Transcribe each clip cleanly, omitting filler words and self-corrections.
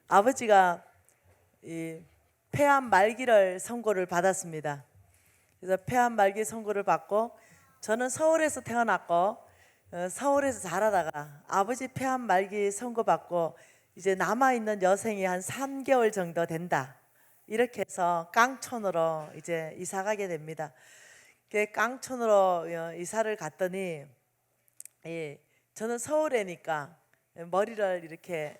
아버지가 이 폐암 말기를 선고를 받았습니다. 그래서 폐암 말기 선고를 받고 저는 서울에서 태어났고 서울에서 자라다가 아버지 폐암 말기 선고받고 이제 남아있는 여생이 한 3개월 정도 된다. 이렇게 해서 깡촌으로 이제 이사 가게 됩니다. 그 깡촌으로 이사를 갔더니 저는 서울에니까 머리를 이렇게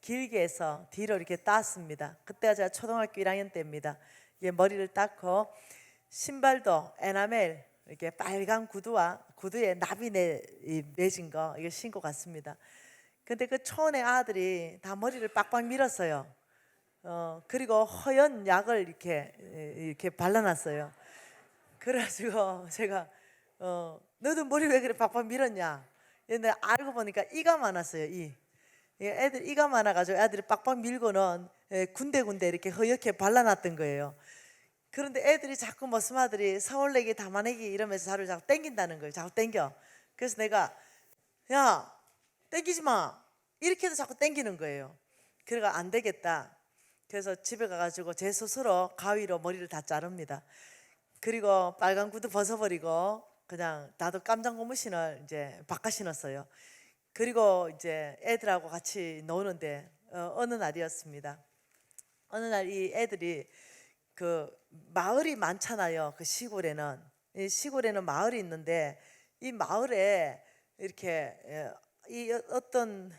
길게 해서 뒤로 이렇게 땄습니다. 그때가 제가 초등학교 1학년 때입니다. 머리를 닦고 신발도 에나멜 이렇게 빨간 구두에 나비 맺은 거 이거 신고 갔습니다. 근데 그 촌의 아들이 다 머리를 빡빡 밀었어요. 그리고 허연 약을 이렇게 발라놨어요. 그래가지고 제가 너도 머리 왜 그래 빡빡 밀었냐? 근데 알고 보니까 이가 많았어요. 애들 이가 많아가지고 애들이 빡빡 밀고는 군데군데 이렇게 허옇게 발라놨던 거예요. 그런데 애들이 자꾸 무슨 아들이 서울내기 담아내기 이러면서 저를 자꾸 땡긴다는 거예요. 자꾸 땡겨. 그래서 내가 야 땡기지 마 이렇게 해서 자꾸 땡기는 거예요. 그래가 안 되겠다. 그래서 집에 가가지고 제 스스로 가위로 머리를 다 자릅니다. 그리고 빨간 구두 벗어버리고 그냥 나도 깜장 고무신을 이제 바꿔 신었어요. 그리고 이제 애들하고 같이 노는데 어느 날이었습니다. 어느 날 이 애들이 그 마을이 많잖아요. 그 시골에는 이 시골에는 마을이 있는데 이 마을에 이렇게 이 어떤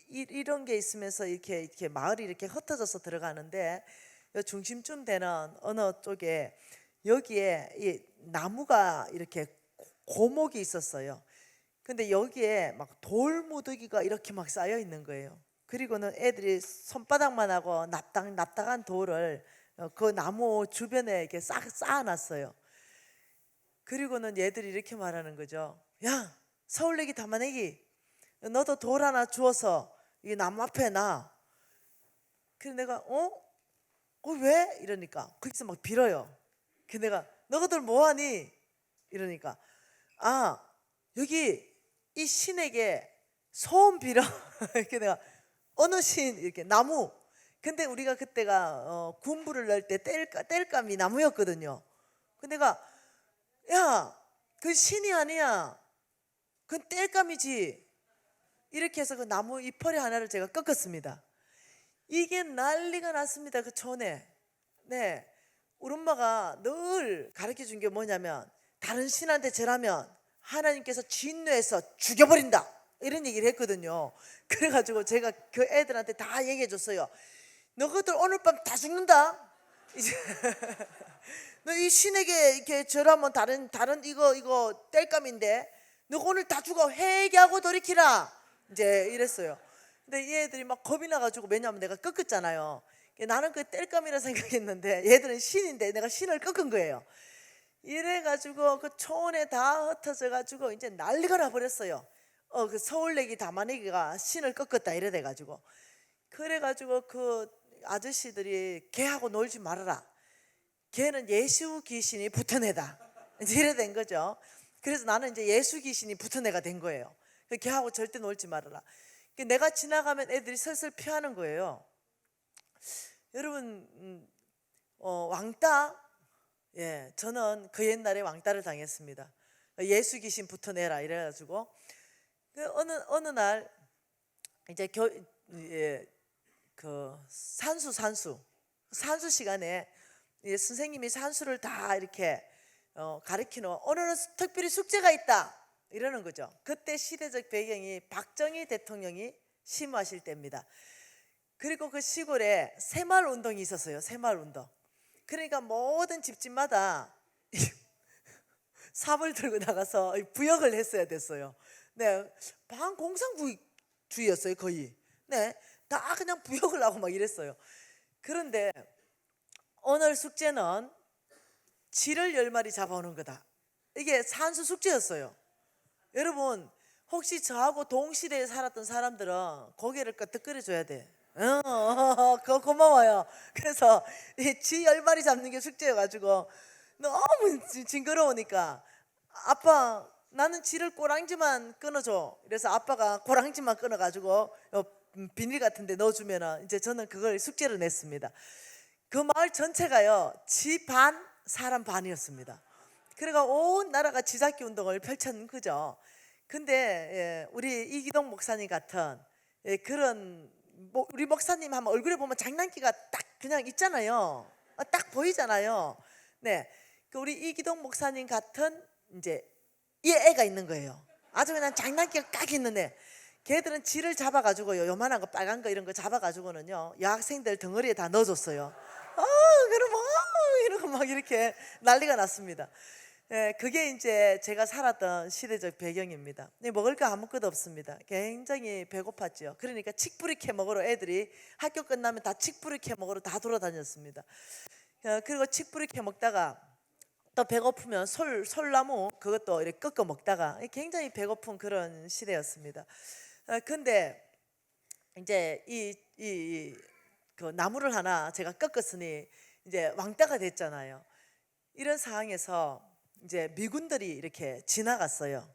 이런 게 있으면서 이렇게 마을이 이렇게 흩어져서 들어가는데 중심쯤 되는 어느 쪽에 여기에 이 나무가 이렇게 고목이 있었어요. 근데 여기에 막 돌무더기가 이렇게 막 쌓여 있는 거예요. 그리고는 애들이 손바닥만 하고 납작한 돌을 그 나무 주변에 이렇게 쌓아놨어요. 그리고는 얘들이 이렇게 말하는 거죠. 야, 서울내기 담아내기, 너도 돌 하나 주워서 이 나무 앞에 놔. 그래서 내가 왜? 이러니까 거기서 막 빌어요. 그래서 내가 너희들 뭐하니? 이러니까 여기 이 신에게 소원 빌어. 이렇게 내가 어느 신 이렇게 나무. 근데 우리가 그때가 군부를 넣을 때 땔감이 나무였거든요. 근데 내가 야, 그 신이 아니야. 그건 땔감이지. 이렇게 해서 그 나무 이파리 하나를 제가 꺾었습니다. 이게 난리가 났습니다. 그 촌에. 네, 우리 엄마가 늘 가르쳐 준 게 뭐냐면 다른 신한테 절하면 하나님께서 진노해서 죽여버린다 이런 얘기를 했거든요. 그래가지고 제가 그 애들한테 다 얘기해 줬어요. 너희들 오늘 밤 다 죽는다. 이제 너 이 신에게 이렇게 절하면 다른 이거 땔감인데 너 오늘 다 죽어. 회개하고 돌이키라. 이제 이랬어요. 근데 얘들이 막 겁이 나가지고, 왜냐하면 내가 꺾었잖아요. 나는 그 땔감이라 생각했는데 얘들은 신인데 내가 신을 꺾은 거예요. 이래가지고 그 초원에 다 흩어져 가지고 이제 난리가 나버렸어요. 그 서울내기 담아내기가 신을 꺾었다 이래 돼가지고. 그래가지고 그 아저씨들이 걔하고 놀지 말아라. 걔는 예수 귀신이 붙은 애다. 이제 이래 된 거죠. 그래서 나는 이제 예수 귀신이 붙은 애가 된 거예요. 걔하고 절대 놀지 말아라. 내가 지나가면 애들이 슬슬 피하는 거예요. 여러분 왕따, 저는 그 옛날에 왕따를 당했습니다. 예수 귀신 붙어내라 이래가지고 어느 날 이제 그 산수 시간에 선생님이 산수를 다 이렇게 가르치는, 오늘은 특별히 숙제가 있다 이러는 거죠. 그때 시대적 배경이 박정희 대통령이 심하실 때입니다. 그리고 그 시골에 새마을 운동이 있었어요. 새마을 운동. 그러니까 모든 집집마다 삽을 들고 나가서 부역을 했어야 됐어요. 네, 반공산주의였어요 거의. 네, 다 그냥 부역을 하고 막 이랬어요. 그런데 오늘 숙제는 쥐를 10마리 잡아오는 거다. 이게 산수 숙제였어요. 여러분 혹시 저하고 동시대에 살았던 사람들은 고개를 끄덕거려줘야 돼. 그거 고마워요. 그래서 쥐 10마리 잡는 게 숙제여가지고 너무 징그러우니까 아빠 나는 쥐를 꼬랑지만 끊어줘. 그래서 아빠가 꼬랑지만 끊어가지고 비닐 같은데 넣어주면은 이제 저는 그걸 숙제로 냈습니다. 그 마을 전체가요, 지 반 사람 반이었습니다. 그래가 온 나라가 지잡기 운동을 펼쳤는 거죠. 근데 우리 이기동 목사님 같은 그런 우리 목사님 하면 얼굴에 보면 장난기가 딱 그냥 있잖아요. 딱 보이잖아요. 네, 그 우리 이기동 목사님 같은 이제 이 애가 있는 거예요. 아주 그냥 장난기가 딱 있는 애. 걔들은 지를 잡아가지고요, 요만한 거 빨간 거 이런 거 잡아가지고는요, 여학생들 덩어리에 다 넣어줬어요. 그럼 이러고 막 이렇게 난리가 났습니다. 그게 이제 제가 살았던 시대적 배경입니다. 먹을 거 아무것도 없습니다. 굉장히 배고팠죠. 그러니까 칡뿌리 먹으러 애들이 학교 끝나면 다 칡뿌리 먹으러 다 돌아다녔습니다. 그리고 칡뿌리 먹다가 또 배고프면 솔나무 그것도 이렇게 꺾어 먹다가 굉장히 배고픈 그런 시대였습니다. 근데 이제 그 나무를 하나 제가 꺾었으니 이제 왕따가 됐잖아요. 이런 상황에서 이제 미군들이 이렇게 지나갔어요.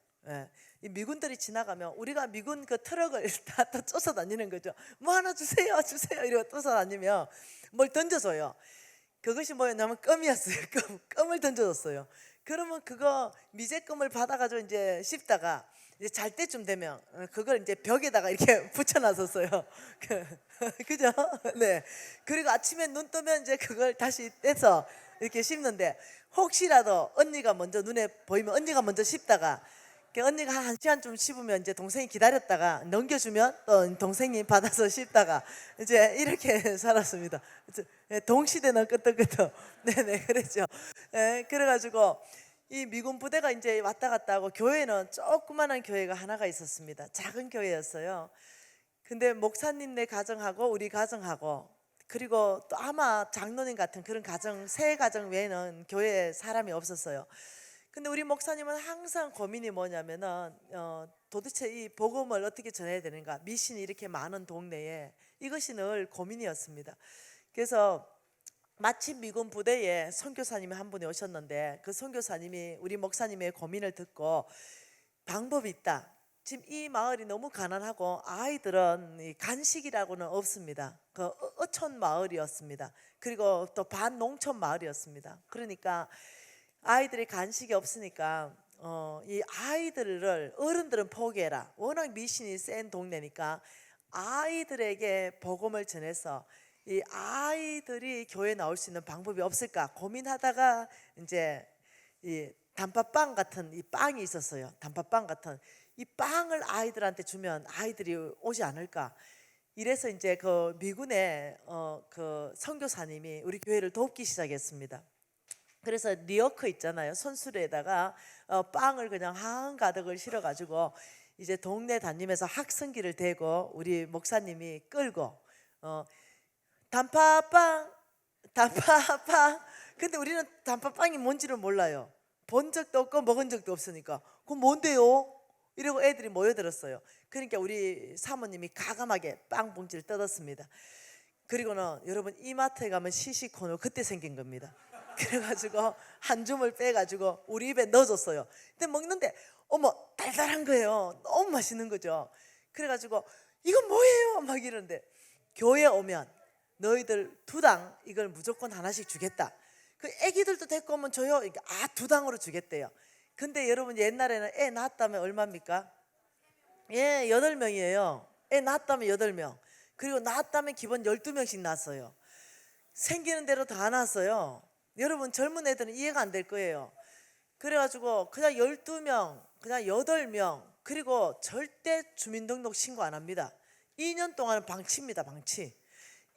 이 미군들이 지나가면 우리가 미군 그 트럭을 다 또 쫓아다니는 거죠. 뭐 하나 주세요, 주세요 이러고 쫓아다니면 뭘 던져줘요. 그것이 뭐였냐면 껌이었어요. 껌을 던져줬어요. 그러면 그거 미제껌을 받아가지고 이제 씹다가 이제 잘 때쯤 되면 그걸 이제 벽에다가 이렇게 붙여놨었어요. 그죠? 네. 그리고 아침에 눈 뜨면 이제 그걸 다시 떼서 이렇게 씹는데, 혹시라도 언니가 먼저 눈에 보이면 언니가 먼저 씹다가 언니가 한 시간쯤 씹으면 이제 동생이 기다렸다가 넘겨주면 또 동생이 받아서 씹다가 이제 이렇게 살았습니다. 동시대는 끄떡끄떡. 네네, 그랬죠. 그래가지고 이 미군 부대가 이제 왔다 갔다 하고, 교회는 조그만한 교회가 하나가 있었습니다. 작은 교회였어요. 근데 목사님네 가정하고 우리 가정하고, 그리고 또 아마 장로님 같은 그런 가정, 세 가정 외에는 교회에 사람이 없었어요. 근데 우리 목사님은 항상 고민이 뭐냐면은 도대체 이 복음을 어떻게 전해야 되는가, 미신이 이렇게 많은 동네에, 이것이 늘 고민이었습니다. 그래서 마침 미군 부대에 선교사님이 한 분이 오셨는데, 그 선교사님이 우리 목사님의 고민을 듣고 방법이 있다. 지금 이 마을이 너무 가난하고 아이들은 이 간식이라고는 없습니다. 그 어촌 마을이었습니다. 그리고 또 반농촌 마을이었습니다. 그러니까 아이들이 간식이 없으니까 이 아이들을 어른들은 포기해라. 워낙 미신이 센 동네니까 아이들에게 복음을 전해서 이 아이들이 교회에 나올 수 있는 방법이 없을까 고민하다가 이제 이 단팥빵 같은 이 빵이 있었어요. 단팥빵 같은 이 빵을 아이들한테 주면 아이들이 오지 않을까. 이래서 이제 그 미군의 그 선교사님이 우리 교회를 돕기 시작했습니다. 그래서 리어크 있잖아요. 손수레에다가 빵을 그냥 한가득을 실어가지고 이제 동네 다니면서 학성기를 대고 우리 목사님이 끌고 단팥빵, 단팥빵. 근데 우리는 단팥빵이 뭔지를 몰라요. 본 적도 없고 먹은 적도 없으니까 그건 뭔데요? 이러고 애들이 모여들었어요. 그러니까 우리 사모님이 가감하게 빵 봉지를 뜯었습니다. 그리고는 여러분, 이마트에 가면 시시코너 그때 생긴 겁니다. 그래가지고 한 줌을 빼가지고 우리 입에 넣어줬어요. 근데 먹는데 어머, 달달한 거예요. 너무 맛있는 거죠. 그래가지고 이건 뭐예요? 막 이러는데, 교회 오면 너희들 2당 이걸 무조건 하나씩 주겠다. 그 애기들도 데리고 오면 줘요. 그러니까 2당으로 주겠대요. 근데 여러분, 옛날에는 애 낳았다면 얼마입니까? 8명이에요. 애 낳았다면 8명. 그리고 낳았다면 기본 12명씩 낳았어요. 생기는 대로 다 낳았어요. 여러분, 젊은 애들은 이해가 안 될 거예요. 그래가지고 그냥 12명, 그냥 8명, 그리고 절대 주민등록 신고 안 합니다. 2년 동안은 방치입니다. 방치.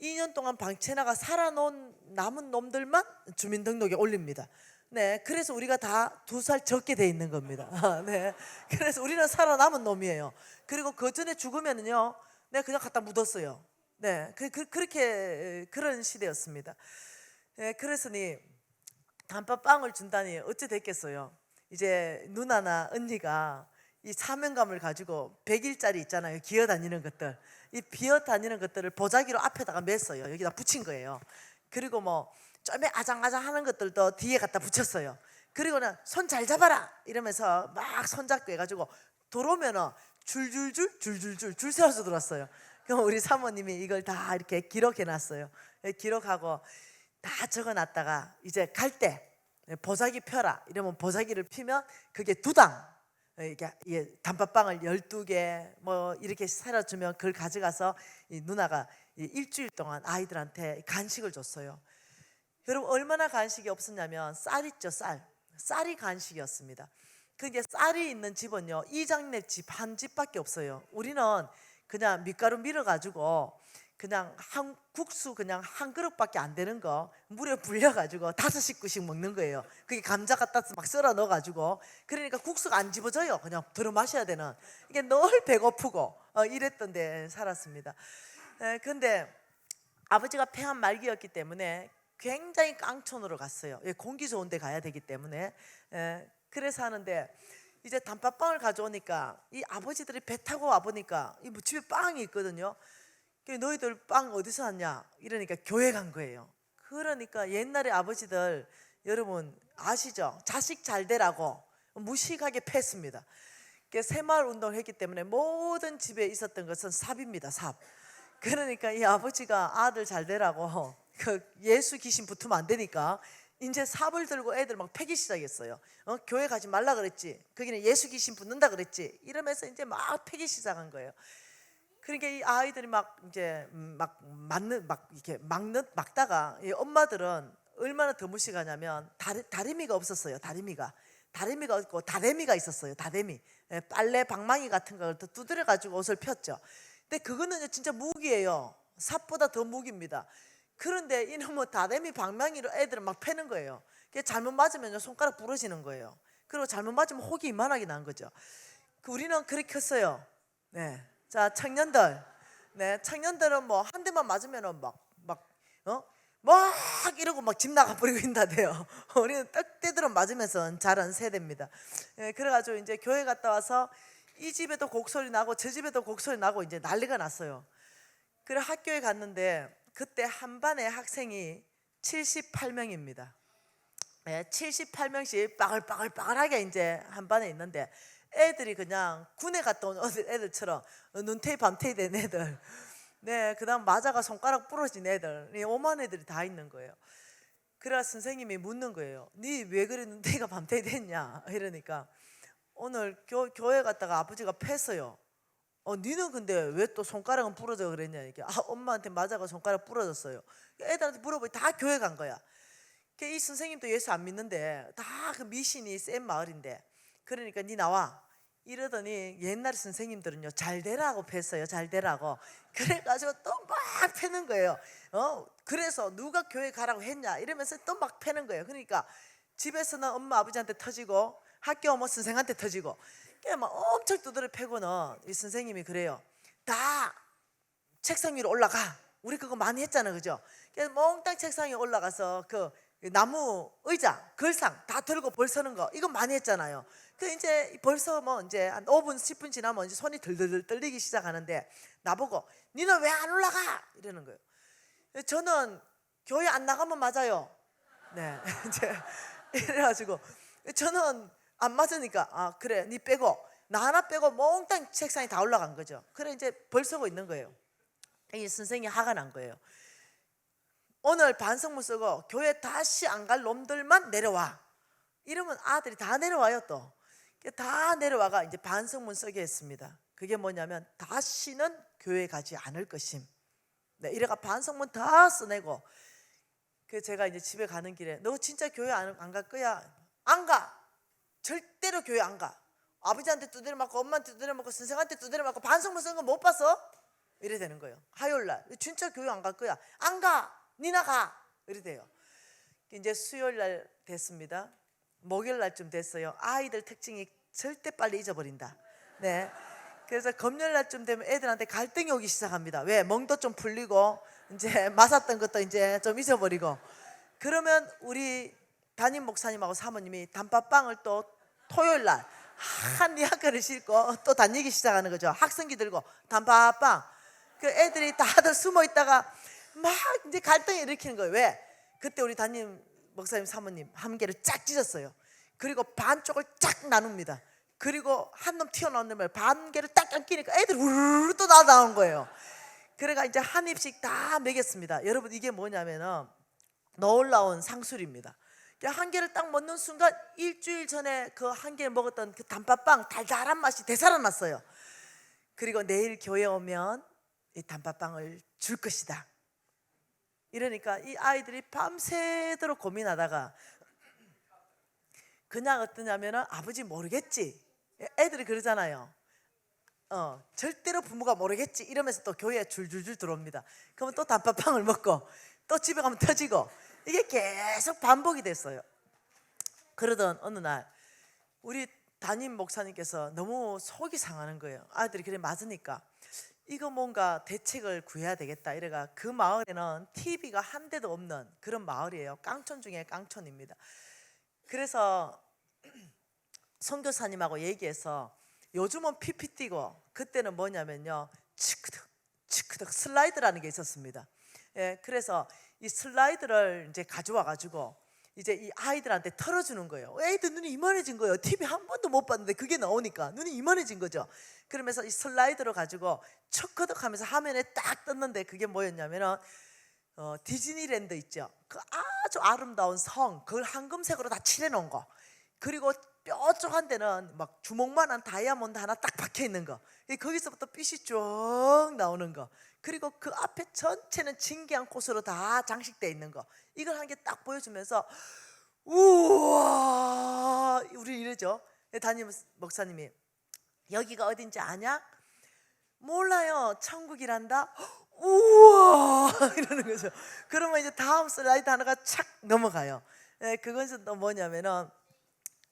2년 동안 방치나가 살아놓은 남은 놈들만 주민등록에 올립니다. 네, 그래서 우리가 다 2살 적게 돼 있는 겁니다. 네, 그래서 우리는 살아남은 놈이에요. 그리고 그 전에 죽으면은요, 네, 그냥 갖다 묻었어요. 네, 그렇게 그런 시대였습니다. 네, 그랬으니 단팥빵을 준다니 어찌 됐겠어요. 이제 누나나 언니가 이 사명감을 가지고 100일짜리 있잖아요. 기어다니는 것들, 이 기어다니는 것들을 보자기로 앞에다가 맸어요. 여기다 붙인 거예요. 그리고 뭐 좀 아장아장 하는 것들도 뒤에 갖다 붙였어요. 그리고는 손 잘 잡아라 이러면서 막 손잡고 해가지고 들어오면은 줄줄줄 줄 세워서 들었어요. 그럼 우리 사모님이 이걸 다 이렇게 기록해 놨어요. 기록하고 다 적어 놨다가 이제 갈 때 보자기 펴라 이러면 보자기를 피면 그게 2당, 이게 단팥빵을 12개 뭐 이렇게 사려주면 그걸 가져가서 이 누나가 일주일 동안 아이들한테 간식을 줬어요. 여러분 얼마나 간식이 없었냐면 쌀 있죠, 쌀이 간식이었습니다. 그게 쌀이 있는 집은요 이장네 집 한 집밖에 없어요. 우리는 그냥 밀가루 밀어가지고 그냥 국수 그냥 한 그릇밖에 안 되는 거 물에 불려가지고 5식구씩 먹는 거예요. 그게 감자 갖다 막 썰어 넣어가지고, 그러니까 국수가 안 집어져요. 그냥 들어 마셔야 되는, 이게 늘 배고프고 이랬던 데 살았습니다. 근데 아버지가 폐암 말기였기 때문에 굉장히 깡촌으로 갔어요. 공기 좋은 데 가야 되기 때문에. 그래서 하는데 이제 단팥빵을 가져오니까 이 아버지들이 배 타고 와보니까 이 집에 빵이 있거든요. 너희들 빵 어디서 왔냐 이러니까 교회 간 거예요. 그러니까 옛날에 아버지들 여러분 아시죠? 자식 잘 되라고 무식하게 팼습니다. 새마을 운동을 했기 때문에 모든 집에 있었던 것은 삽입니다, 삽. 그러니까 이 아버지가 아들 잘 되라고 그 예수 귀신 붙으면 안 되니까 이제 삽을 들고 애들 막 패기 시작했어요. 교회 가지 말라 그랬지, 거기는 예수 귀신 붙는다 그랬지, 이러면서 이제 막 패기 시작한 거예요. 그러니까 이 아이들이 막 이제 막다가 이 엄마들은 얼마나 더 무식하냐면 다리미가 없었어요. 다리미가 없고 다대미가 있었어요. 다대미, 빨래 방망이 같은 걸 두드려 가지고 옷을 폈죠. 근데 그거는 진짜 무기예요. 삽보다 더 무기입니다. 그런데 이놈은 다대미 방망이로 애들을 막 패는 거예요. 잘못 맞으면 손가락 부러지는 거예요. 그리고 잘못 맞으면 혹이 이만하게 난 거죠. 우리는 그렇게 컸어요. 네. 자, 청년들, 청년들은 뭐 한 대만 맞으면은 막 이러고 막 집 나가 버리고 있다대요. 우리는 떡대들은 맞으면서 자란 세대입니다. 그래가지고 이제 교회 갔다 와서 이 집에도 곡소리 나고 저 집에도 곡소리 나고 이제 난리가 났어요. 그래 학교에 갔는데 그때 한 반에 학생이 78명입니다. 78명씩 빠글빠글하게 이제 한 반에 있는데 애들이 그냥 군에 갔다 온 애들처럼 눈테이 밤테이 된 애들, 그다음 맞아가 손가락 부러진 애들, 오만 애들이 다 있는 거예요. 그래서 선생님이 묻는 거예요. 니 왜 그래 눈테이가 밤테이 됐냐 이러니까 오늘 교회 갔다가 아버지가 팼어요. 니는 근데 왜 또 손가락은 부러져 그랬냐. 이게 엄마한테 맞아가 손가락 부러졌어요. 애들한테 물어보니 다 교회 간 거야. 이 선생님도 예수 안 믿는데 다 그 미신이 센 마을인데, 그러니까 니 나와 이러더니 옛날 선생님들은요 잘 되라고 팼어요. 잘 되라고. 그래가지고 또 막 패는 거예요. 그래서 누가 교회 가라고 했냐 이러면서 또 막 패는 거예요. 그러니까 집에서는 엄마 아버지한테 터지고 학교 오면 선생한테 터지고 막 엄청 두드려 패고는 이 선생님이 그래요. 다 책상 위로 올라가. 우리 그거 많이 했잖아, 그죠? 그래서 몽땅 책상 위에 올라가서 그 나무 의자, 걸상 다 들고 벌 서는 거 이거 많이 했잖아요. 그 이제 벌써 뭐 이제 한 5분 10분 지나면 이제 손이 들들들 떨리기 시작하는데 나보고 니는 왜 안 올라가 이러는 거예요. 저는 교회 안 나가면 맞아요. 이제 이래가지고 저는 안 맞으니까 그래 니 빼고 나 하나 빼고 몽땅 책상에 다 올라간 거죠. 그래 이제 벌 서고 있는 거예요. 이 선생님이 화가 난 거예요. 오늘 반성문 쓰고 교회 다시 안 갈 놈들만 내려와. 이러면 아들이 다 내려와요. 또 다 내려와가 이제 반성문 쓰게 했습니다. 그게 뭐냐면 다시는 교회 가지 않을 것임. 이래가 반성문 다 써내고, 그 제가 이제 집에 가는 길에 너 진짜 교회 안 갈 거야? 안 가. 절대로 교회 안 가. 아버지한테 두드려 맞고 엄마한테 두드려 맞고 선생한테 두드려 맞고 반성문 쓴 거 못 봤어? 이래 되는 거예요. 화요일날 진짜 교회 안 갈 거야? 안 가. 니나 가. 이래 돼요. 이제 수요일날 됐습니다. 목요일날쯤 됐어요. 아이들 특징이 절대 빨리 잊어버린다. 그래서 금요일날쯤 되면 애들한테 갈등이 오기 시작합니다. 왜? 멍도 좀 풀리고 이제 맞았던 것도 이제 좀 잊어버리고. 그러면 우리 담임 목사님하고 사모님이 단팥빵을 또 토요일날 한 야근을 싣고 또 다니기 시작하는 거죠. 학생기 들고 단팥빵. 그 애들이 다들 숨어 있다가 막 이제 갈등을 일으키는 거예요. 왜? 그때 우리 담임 목사님 사모님 한 개를 쫙 찢었어요. 그리고 반쪽을 쫙 나눕니다. 그리고 한 놈 튀어나온 놈을 반 개를 딱 감기니까 애들 우르르 또 나오는 거예요. 그래가 이제 한 입씩 다 먹였습니다. 여러분 이게 뭐냐면은 놀라운 상술입니다. 한 개를 딱 먹는 순간 일주일 전에 그 한 개 먹었던 그 단팥빵 달달한 맛이 되살아났어요. 그리고 내일 교회 오면 이 단팥빵을 줄 것이다. 이러니까 이 아이들이 밤새도록 고민하다가 그냥 어떠냐면은 아버지 모르겠지. 애들이 그러잖아요. 절대로 부모가 모르겠지 이러면서 또 교회에 줄줄줄 들어옵니다. 그러면 또 단팥빵을 먹고 또 집에 가면 터지고 이게 계속 반복이 됐어요. 그러던 어느 날 우리 담임 목사님께서 너무 속이 상하는 거예요. 아들이 그래 맞으니까 이거 뭔가 대책을 구해야 되겠다 이래가 그 마을에는 TV가 한 대도 없는 그런 마을이에요. 깡촌 중에 깡촌입니다. 그래서 선교사님하고 얘기해서 요즘은 PPT고 그때는 뭐냐면요 치크득 치크득 슬라이드라는 게 있었습니다. 예, 그래서 이 슬라이드를 이제 가져와 가지고 이제 이 아이들한테 털어주는 거예요. 애들 눈이 이만해진 거예요. TV 한 번도 못 봤는데 그게 나오니까 눈이 이만해진 거죠. 그러면서 이 슬라이드를 가지고 척커덕 하면서 화면에 딱 떴는데 그게 뭐였냐면은 디즈니랜드 있죠. 그 아주 아름다운 성 그걸 황금색으로 다 칠해 놓은 거. 그리고 뾰족한 데는 막 주먹만한 다이아몬드 하나 딱 박혀 있는 거. 거기서부터 빛이 쭉 나오는 거. 그리고 그 앞에 전체는 진기한 꽃으로 다 장식되어 있는 거. 이걸 한 개 딱 보여주면서 우와 우리 이러죠. 담임 목사님이 여기가 어딘지 아냐? 몰라요. 천국이란다. 우와 이러는 거죠. 그러면 이제 다음 슬라이드 하나가 착 넘어가요. 그것은 또 뭐냐면은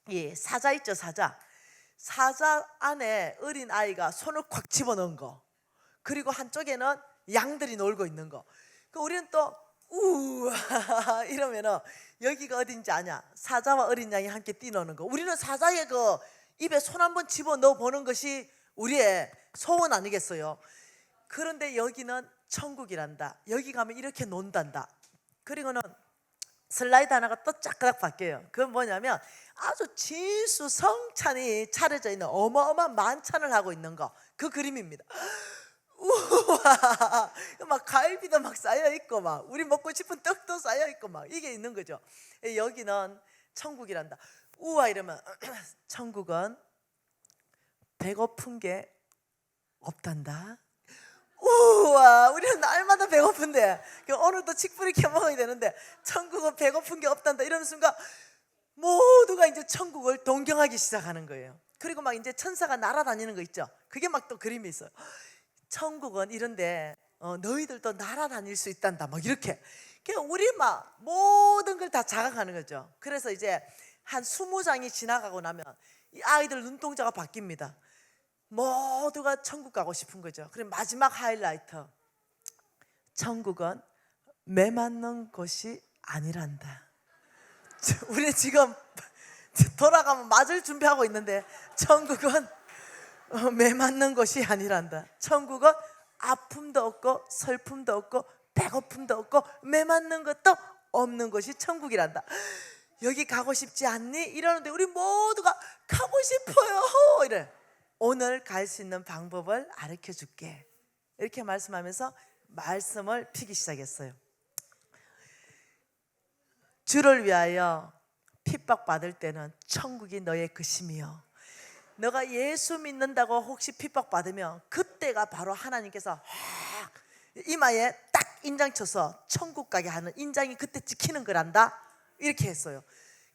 이 사자 있죠. 사자 안에 어린 아이가 손을 콱 집어넣은 거. 그리고 한쪽에는 양들이 놀고 있는 거. 그 우리는 또 우와 이러면은 여기가 어딘지 아냐? 사자와 어린 양이 함께 뛰노는 거. 우리는 사자의 그 입에 손 한번 집어넣어 보는 것이 우리의 소원 아니겠어요? 그런데 여기는 천국이란다. 여기 가면 이렇게 논단다. 그리고는 슬라이드 하나가 또 짝짝 바뀌어요. 그건 뭐냐면 아주 진수성찬이 차려져 있는 어마어마한 만찬을 하고 있는 거. 그 그림입니다. 우와 막 갈비도 막 쌓여 있고 막 우리 먹고 싶은 떡도 쌓여 있고 막 이게 있는 거죠. 여기는 천국이란다. 우와 이러면 천국은 배고픈 게 없단다. 우와 우리는 날마다 배고픈데 오늘도 칡뿌리 켜 먹어야 되는데 천국은 배고픈 게 없단다. 이러는 순간 모두가 이제 천국을 동경하기 시작하는 거예요. 그리고 막 이제 천사가 날아다니는 거 있죠. 그게 막 또 그림이 있어요. 천국은 이런데 너희들도 날아다닐 수 있단다. 막 이렇게 우리 막 모든 걸 다 자각하는 거죠. 그래서 이제 한 20장이 지나가고 나면 이 아이들 눈동자가 바뀝니다. 모두가 천국 가고 싶은 거죠. 그럼 마지막 하이라이트 천국은 매 맞는 곳이 아니란다. 우리 지금 돌아가면 맞을 준비하고 있는데 천국은 매 맞는 것이 아니란다. 천국은 아픔도 없고 슬픔도 없고 배고픔도 없고 매 맞는 것도 없는 것이 천국이란다. 여기 가고 싶지 않니? 이러는데 우리 모두가 가고 싶어요 이래. 오늘 갈 수 있는 방법을 가르쳐 줄게 이렇게 말씀하면서 말씀을 피기 시작했어요. 주를 위하여 핍박받을 때는 천국이 너의 것이며 너가 예수 믿는다고 혹시 핍박받으면 그때가 바로 하나님께서 확 이마에 딱 인장 쳐서 천국 가게 하는 인장이 그때 찍히는 거란다 이렇게 했어요.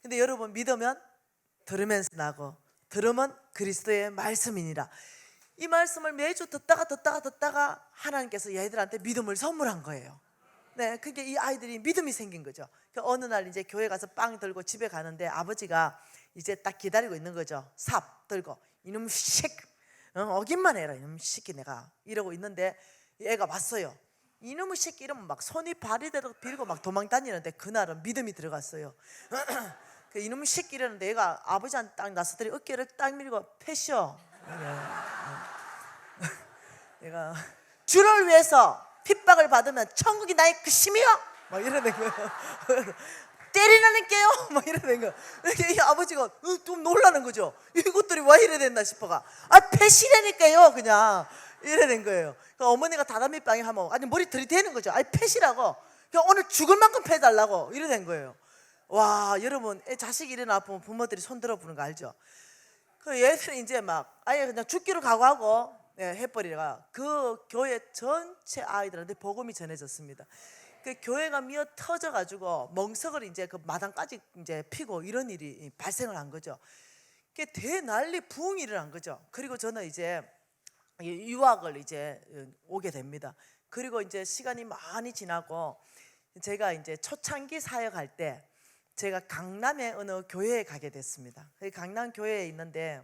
근데 여러분 믿으면 들으면서 나고 들으면 그리스도의 말씀이니라. 이 말씀을 매주 듣다가 하나님께서 얘들한테 믿음을 선물한 거예요. 네, 그게 이 아이들이 믿음이 생긴 거죠. 어느 날 이제 교회 가서 빵 들고 집에 가는데 아버지가 이제 딱 기다리고 있는 거죠. 삽 들고 이놈 새끼 어긴만 해라 이놈 새끼 내가 이러고 있는데 애가 왔어요. 이놈의 새끼 이러면 막 손이 발이 되도록 빌고 막 도망 다니는데 그날은 믿음이 들어갔어요. 그 이놈의 새끼 이러는데 얘가 아버지한테 딱 나서더니 어깨를 딱 밀고 패셔. 얘가 주를 위해서 핍박을 받으면 천국이 나의 것이며 막 이러는 거예요. 때리라니까요 막 이러는 거예요. 이 아버지가 좀 놀라는 거죠. 이것들이 왜 이래 됐나 싶어가 패시라니까요. 그냥 이래 된 거예요. 그러니까 어머니가 다다미 빵이 하면 아니 머리 들이대는 거죠. 아니 패시라고. 그냥 오늘 죽을 만큼 패달라고 이래 된 거예요. 와, 여러분 자식 일어나 보면 부모들이 손 들어보는 거 알죠? 그 얘들이 이제 막 아예 그냥 죽기로 각오하고 해버리다가 그 교회 전체 아이들한테 복음이 전해졌습니다. 그 교회가 미어 터져가지고 멍석을 이제 그 마당까지 이제 피고 이런 일이 발생을 한 거죠. 그게 대난리 부흥이 일어난 거죠. 그리고 저는 이제 유학을 이제 오게 됩니다. 그리고 이제 시간이 많이 지나고 제가 이제 초창기 사역할 때 제가 강남의 어느 교회에 가게 됐습니다. 강남 교회에 있는데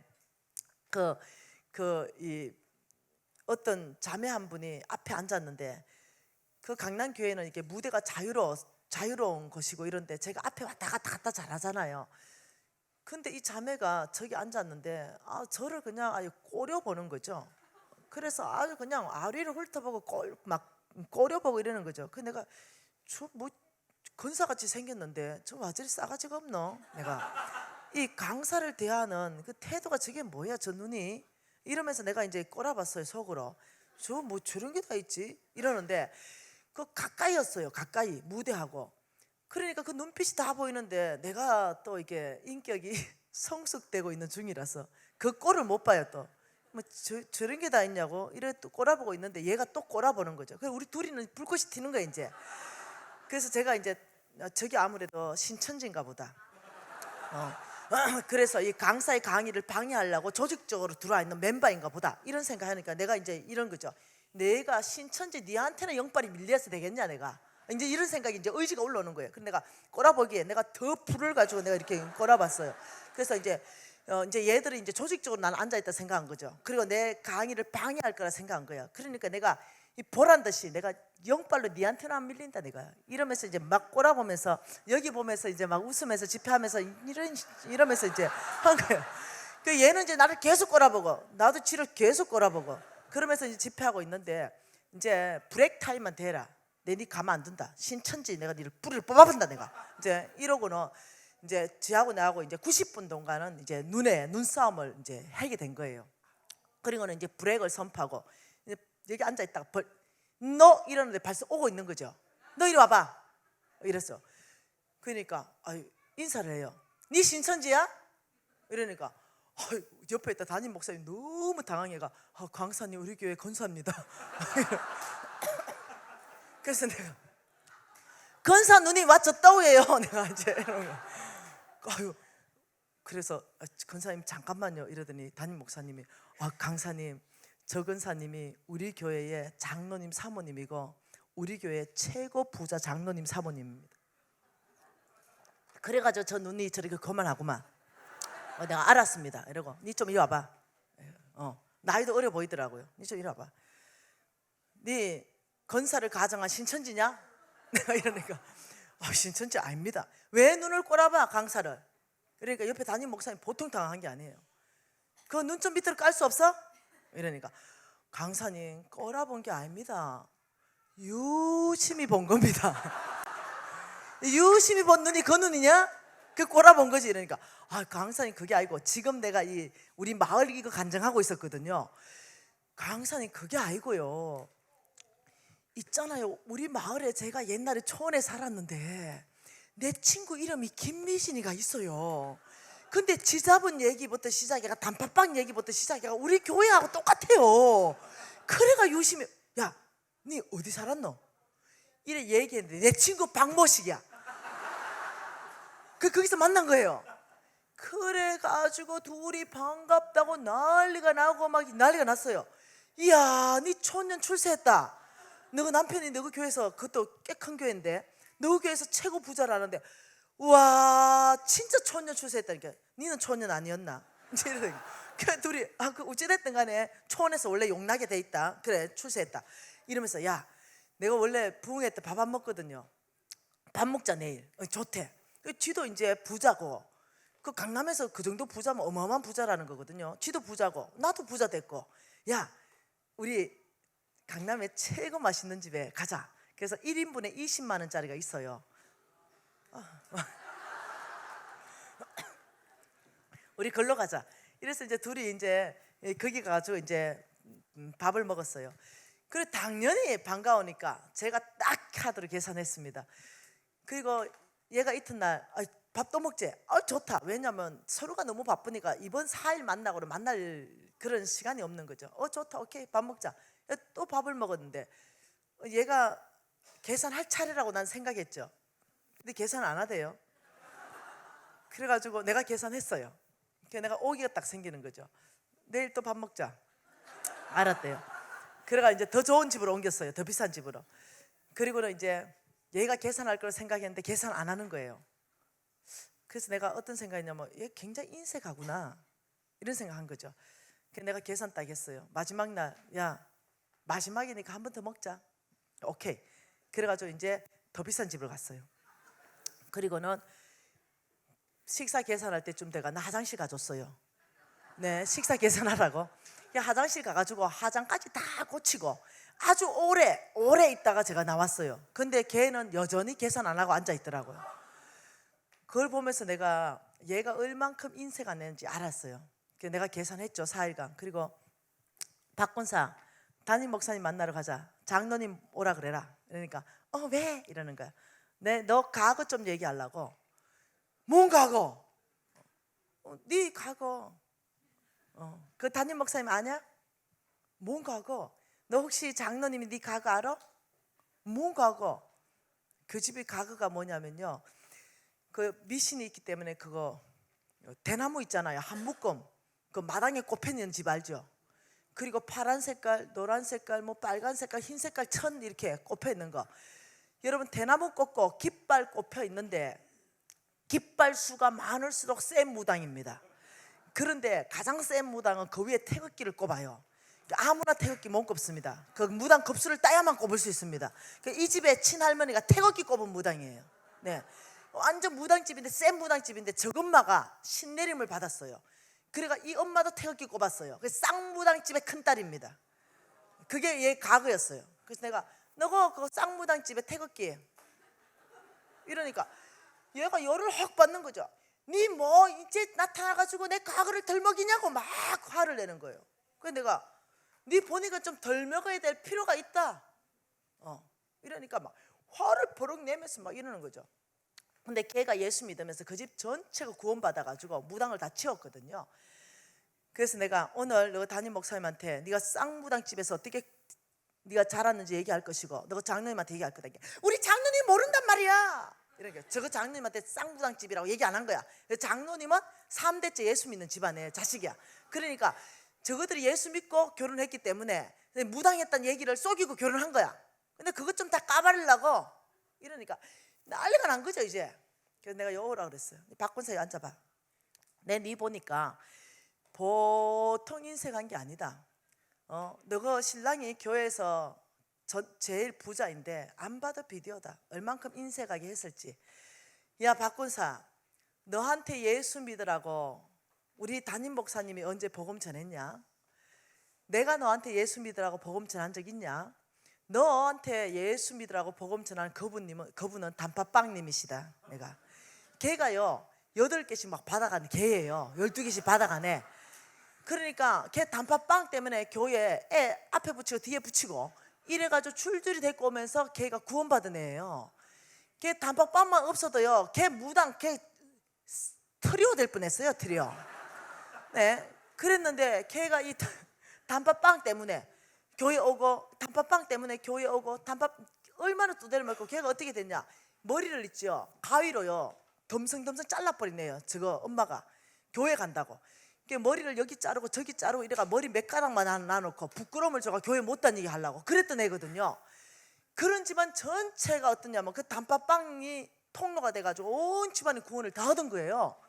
이 어떤 자매 한 분이 앞에 앉았는데 그 강남 교회는 이렇게 무대가 자유로운 것이고 이런데 제가 앞에 왔다 갔다 잘하잖아요. 근데 이 자매가 저기 앉았는데 저를 그냥 아주 꼬려보는 거죠. 그래서 아주 그냥 아리를 훑어보고 막 꼬려보고 이러는 거죠. 그 내가 저 뭐 건사같이 생겼는데 저 와저리 싸가지가 없노? 내가 이 강사를 대하는 그 태도가 저게 뭐야 저 눈이? 이러면서 내가 이제 꼬라봤어요 속으로. 저 뭐 저런 게 다 있지? 이러는데 그 가까이였어요. 가까이 무대하고. 그러니까 그 눈빛이 다 보이는데 내가 또 이게 인격이 성숙되고 있는 중이라서 그 꼴을 못 봐요. 또 뭐 저런 게 다 있냐고 이래 또 꼬라보고 있는데 얘가 또 꼬라보는 거죠. 그래서 우리 둘이는 불꽃이 튀는 거야 이제. 그래서 제가 이제 저기 아무래도 신천지인가 보다. 그래서 이 강사의 강의를 방해하려고 조직적으로 들어와 있는 멤버인가 보다 이런 생각하니까 내가 이제 이런 거죠. 내가 신천지 니한테는 영빨이 밀려서 되겠냐 내가 이제 이런 생각이 이제 의지가 올라오는 거예요. 근데 내가 꼬라보기에 내가 더 불을 가지고 내가 이렇게 꼬라봤어요. 그래서 이제 얘들이 이제 조직적으로 난 앉아있다 생각한 거죠. 그리고 내 강의를 방해할 거라 생각한 거야. 그러니까 내가 이 보란 듯이 내가 영빨로 니한테는 안 밀린다 내가 이러면서 이제 막 꼬라보면서 여기 보면서 이제 막 웃으면서 집회하면서 이러면서 이제 한 거예요. 그 얘는 이제 나를 계속 꼬라보고 나도 지를 계속 꼬라보고 그러면서 이제 집회하고 있는데 이제 브레이크 타임만 대라. 네 가만 안 둔다. 신천지 내가 니를 뿌리를 뽑아본다 내가. 이제 이러고는 이제 지하고 나하고 이제 90분 동안은 이제 눈싸움을 이제 하게 된 거예요. 그리고는 이제 브레이크를 선포하고 이제 여기 앉아 있다가 너 이러는데 벌써 오고 있는 거죠. 너 이리 와봐. 이랬어. 그러니까 인사를 해요. 니 신천지야? 이러니까 옆에 있다 담임 목사님 너무 당황해가 강사님 우리 교회 건사입니다. 그래서 내가 건사 눈이 와졌다우예요. 내가 이제 이런 거. 그래서 건사님 잠깐만요 이러더니 담임 목사님이 강사님 저 건사님이 우리 교회의 장로님 사모님이고 우리 교회 최고 부자 장로님 사모님입니다. 그래가지고 저 눈이 저렇게 거만하구만. 내가 알았습니다 이러고 니 좀 이리 와봐. 나이도 어려 보이더라고요. 니 좀 이리 와봐. 니 건사를 가정한 신천지냐? 내가 이러니까 신천지 아닙니다. 왜 눈을 꼬라봐 강사를? 그러니까 옆에 담임 목사님 보통 당황한 게 아니에요. 그 눈좀 밑으로 깔 수 없어? 이러니까 강사님 꼬라본 게 아닙니다. 유심히 본 겁니다. 유심히 본 눈이 그 눈이냐? 그 꼬라본 거지. 이러니까 강사님 그게 아니고 지금 내가 우리 마을 이거 간증하고 있었거든요. 강사님 그게 아니고요. 있잖아요. 우리 마을에 제가 옛날에 초원에 살았는데 내 친구 이름이 김미신이가 있어요. 근데 지 잡은 얘기부터 시작해가 단팥빵 얘기부터 시작해가 우리 교회하고 똑같아요. 그래가 유심히 야, 니 어디 살았노? 이래 얘기했는데 내 친구 박모식이야. 거기서 만난 거예요. 그래가지고 둘이 반갑다고 난리가 나고 막 난리가 났어요. 이야, 니 초년 출세했다. 너그 남편이 너그 교회에서 그것도 꽤 큰 교회인데 너그 교회에서 최고 부자라는데 와 진짜 초년 출세했다니까. 니는 초년 아니었나? 그 둘이 그 어찌됐든 간에 초원에서 원래 용나게 돼 있다. 그래 출세했다. 이러면서 야 내가 원래 부흥회 때 밥 안 먹거든요. 밥 먹자 내일. 좋대. 지도 이제 부자고 그 강남에서 그 정도 부자면 어마어마한 부자라는 거거든요. 지도 부자고 나도 부자 됐고 야 우리 강남에 최고 맛있는 집에 가자. 그래서 1인분에 20만 원짜리가 있어요. 우리 걸로 가자. 이래서 이제 둘이 이제 거기 가가지고 이제 밥을 먹었어요. 그리고 당연히 반가우니까 제가 딱 카드로 계산했습니다. 그리고 얘가 이튿날 밥 또 먹지? 좋다. 왜냐면 서로가 너무 바쁘니까 이번 4일 만나고는 만날 그런 시간이 없는 거죠. 좋다. 오케이, 밥 먹자. 또 밥을 먹었는데 얘가 계산할 차례라고 난 생각했죠. 근데 계산 안 하대요. 그래가지고 내가 계산했어요. 그래서 내가 오기가 딱 생기는 거죠. 내일 또 밥 먹자. 알았대요. 그래가 이제 더 좋은 집으로 옮겼어요. 더 비싼 집으로. 그리고는 이제 얘가 계산할 걸 생각했는데 계산 안 하는 거예요. 그래서 내가 어떤 생각이냐면 얘 굉장히 인색하구나 이런 생각한 거죠. 그래서 내가 계산 딱 했어요. 마지막 날, 야 마지막이니까 한 번 더 먹자. 오케이. 그래가지고 이제 더 비싼 집을 갔어요. 그리고는 식사 계산할 때쯤 돼가 나 화장실 가줬어요. 네, 식사 계산하라고. 화장실 가가지고 화장까지 다 고치고 아주 오래 있다가 제가 나왔어요. 근데 걔는 여전히 계산 안 하고 앉아 있더라고요. 그걸 보면서 내가 얘가 얼만큼 인색을 냈는지 알았어요. 그래서 내가 계산했죠, 4일간. 그리고 박권사 담임 목사님 만나러 가자. 장로님 오라 그래라. 그러니까 왜? 이러는 거야. 너 과거 좀 얘기하려고. 뭔 과거? 네 과거. 그 담임 목사님 아냐? 뭔 과거? 너 혹시 장로님이 네 과거 알아? 뭔 과거? 그 집의 과거가 뭐냐면요, 그 미신이 있기 때문에 그거 대나무 있잖아요, 한 묶음. 그 마당에 꼽혀 있는 집 알죠? 그리고 파란 색깔, 노란 색깔, 뭐 빨간 색깔, 흰 색깔 천 이렇게 꼽혀 있는 거. 여러분 대나무 꽂고 깃발 꼽혀 있는데 깃발 수가 많을수록 센 무당입니다. 그런데 가장 센 무당은 그 위에 태극기를 꼽아요. 아무나 태극기 못 꼽습니다. 그 무당 급수를 따야만 꼽을 수 있습니다. 이 집에 친할머니가 태극기 꼽은 무당이에요. 네, 완전 무당집인데 센 무당집인데 저엄마가 신내림을 받았어요. 그러니까 이 엄마도 태극기 꼽았어요. 쌍무당집의 큰딸입니다. 그게 얘 과거였어요. 그래서 내가 너가 그 쌍무당집의 태극기 이러니까 얘가 열을 확 받는 거죠. 니 뭐 이제 나타나가지고 내 과거를 덜 먹이냐고 막 화를 내는 거예요. 그래서 내가 니 보니까 좀 덜 먹어야 될 필요가 있다. 이러니까 막 화를 버럭 내면서 막 이러는 거죠. 근데 걔가 예수 믿으면서 그 집 전체가 구원받아가지고 무당을 다 치웠거든요. 그래서 내가 오늘 너 담임 목사님한테 네가 쌍무당 집에서 어떻게 네가 자랐는지 얘기할 것이고 너 장로님한테 얘기할 거다. 우리 장로님 모른단 말이야. 이렇게 저거 장로님한테 쌍무당 집이라고 얘기 안 한 거야. 장로님은 3대째 예수 믿는 집안의 자식이야. 그러니까 저거들이 예수 믿고 결혼했기 때문에 무당했다는 얘기를 속이고 결혼한 거야. 근데 그것 좀 다 까발리려고 이러니까 난리가 난 거죠 이제. 그래서 내가 여오라 그랬어요. 박군사에 앉아봐. 네 보니까 보통 인색한 게 아니다. 너가 신랑이 교회에서 제일 부자인데 안 봐도 비디오다. 얼만큼 인색하게 했을지. 야 박군사, 너한테 예수 믿으라고 우리 담임 목사님이 언제 복음 전했냐? 내가 너한테 예수 믿으라고 복음 전한 적 있냐? 너한테 예수 믿으라고 복음 전한 그분은 단팥빵님이시다. 내가 걔가요 8개씩 막 받아가는 걔예요. 12개씩 받아가네. 그러니까 걔 단팥빵 때문에 교회 애 앞에 붙이고 뒤에 붙이고 이래가지고 줄줄이 데리고 오면서 걔가 구원받은 애예요. 걔 단팥빵만 없어도요 걔 무당 걔 트리오 될 뻔했어요. 트리오. 네, 그랬는데 걔가 이 단팥빵 때문에 교회 오고 단팥빵 때문에 교회 오고 단팥 얼마나 두대를 맞고 걔가 어떻게 됐냐? 머리를 있죠 가위로요 덤성덤성 잘라버리네요. 저거 엄마가 교회 간다고 머리를 여기 자르고 저기 자르고 이래가 머리 몇 가닥만 놔놓고 부끄러움을 줘가 교회 못 다니게 하려고 그랬던 애거든요. 그런 집안 전체가 어떠냐면 그 단팥빵이 통로가 돼가지고 온 집안의 구원을 다 얻은 거예요.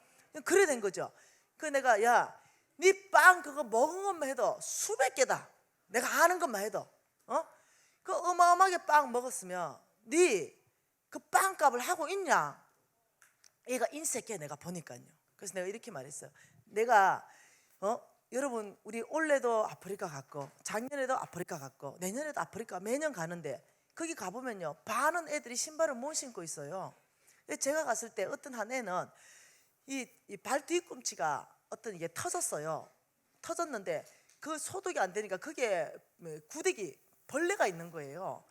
그래 된 거죠. 그 내가 야, 네 빵 그거 먹은 것만 해도 수백 개다. 내가 아는 것만 해도 그 어마어마하게 빵 먹었으면 네 그 빵값을 하고 있냐? 얘가 인색해 내가 보니까요. 그래서 내가 이렇게 말했어요. 내가 여러분 우리 올해도 아프리카 갔고 작년에도 아프리카 갔고 내년에도 아프리카 매년 가는데 거기 가보면요 반은 애들이 신발을 못 신고 있어요. 제가 갔을 때 어떤 한 애는 이 발 뒤꿈치가 어떤 이게 터졌어요. 터졌는데 그 소독이 안 되니까 그게 구데기 벌레가 있는 거예요.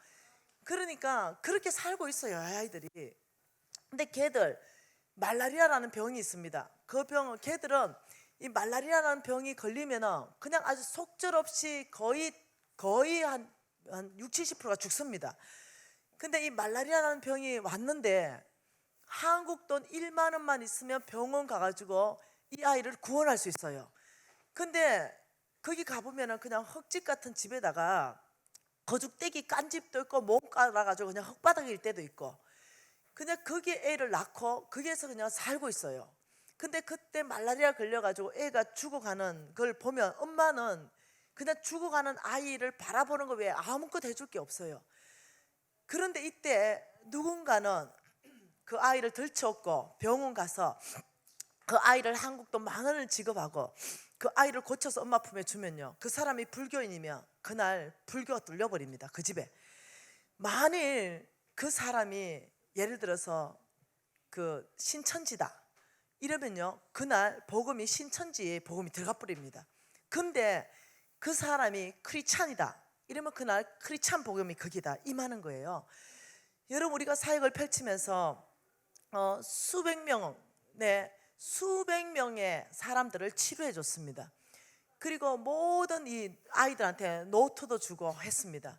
그러니까 그렇게 살고 있어요, 아이들이. 근데 걔들 말라리아라는 병이 있습니다. 그 병은 걔들은 이 말라리아라는 병이 걸리면은 그냥 아주 속절없이 거의 한 6, 70%가 죽습니다. 근데 이 말라리아라는 병이 왔는데 한국 돈 1만 원만 있으면 병원 가가지고 이 아이를 구원할 수 있어요. 근데 거기 가보면은 그냥 흙집 같은 집에다가 거죽대기 깐 집도 있고 몸 깔아가지고 그냥 흙바닥일 때도 있고, 그냥 거기에 애를 낳고 거기에서 그냥 살고 있어요. 근데 그때 말라리아 걸려가지고 애가 죽어가는 걸 보면 엄마는 그냥 죽어가는 아이를 바라보는 거 외에 아무것도 해줄 게 없어요. 그런데 이때 누군가는 그 아이를 들쳐업고 병원 가서 그 아이를 한국 돈 10,000원을 지급하고 그 아이를 고쳐서 엄마 품에 주면요, 그 사람이 불교인이면 그날 불교가 뚫려버립니다. 그 집에. 만일 그 사람이 예를 들어서 그 신천지다 이러면요, 그날 복음이 신천지에 복음이 들어가 버립니다. 근데 그 사람이 크리스찬이다 이러면 그날 크리스찬 복음이 거기다 임하는 거예요. 여러분, 우리가 사역을 펼치면서 수백 명의 사람들을 치료해 줬습니다. 그리고 모든 이 아이들한테 노트도 주고 했습니다.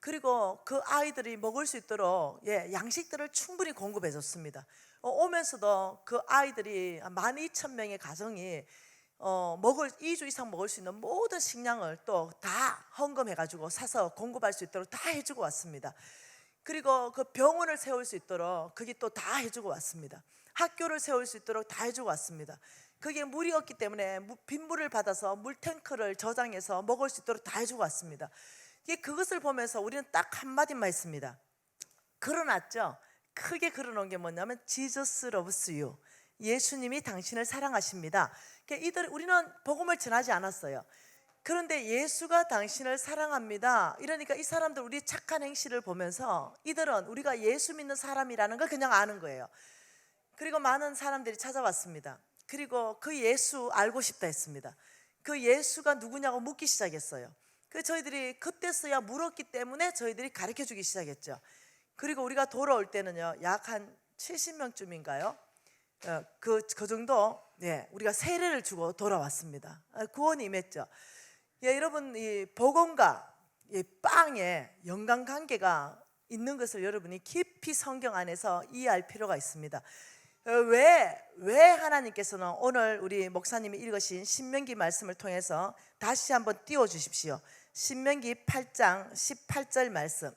그리고 그 아이들이 먹을 수 있도록 양식들을 충분히 공급해 줬습니다. 오면서도 그 아이들이 12,000명의 가정이 2주 이상 먹을 수 있는 모든 식량을 또 다 헌금해 가지고 사서 공급할 수 있도록 다 해주고 왔습니다. 그리고 그 병원을 세울 수 있도록 그게 또 다 해주고 왔습니다. 학교를 세울 수 있도록 다 해주고 왔습니다. 그게 물이 없기 때문에 빗물을 받아서 물탱크를 저장해서 먹을 수 있도록 다 해주고 왔습니다. 그것을 보면서 우리는 딱 한마디만 했습니다. 걸어놨죠. 크게 걸어놓은 게 뭐냐면 Jesus loves you. 예수님이 당신을 사랑하십니다. 우리는 복음을 전하지 않았어요. 그런데 예수가 당신을 사랑합니다 이러니까 이 사람들 우리 착한 행실을 보면서 이들은 우리가 예수 믿는 사람이라는 걸 그냥 아는 거예요. 그리고 많은 사람들이 찾아왔습니다. 그리고 그 예수 알고 싶다 했습니다. 그 예수가 누구냐고 묻기 시작했어요. 저희들이 그때서야 물었기 때문에 저희들이 가르쳐 주기 시작했죠. 그리고 우리가 돌아올 때는요, 약 한 70명쯤인가요? 그 정도 우리가 세례를 주고 돌아왔습니다. 구원이 임했죠. 여러분, 이 복음과 이 빵에 연관관계가 있는 것을 여러분이 깊이 성경 안에서 이해할 필요가 있습니다. 왜 하나님께서는 오늘 우리 목사님이 읽으신 신명기 말씀을 통해서 다시 한번 띄워주십시오. 신명기 8장 18절 말씀.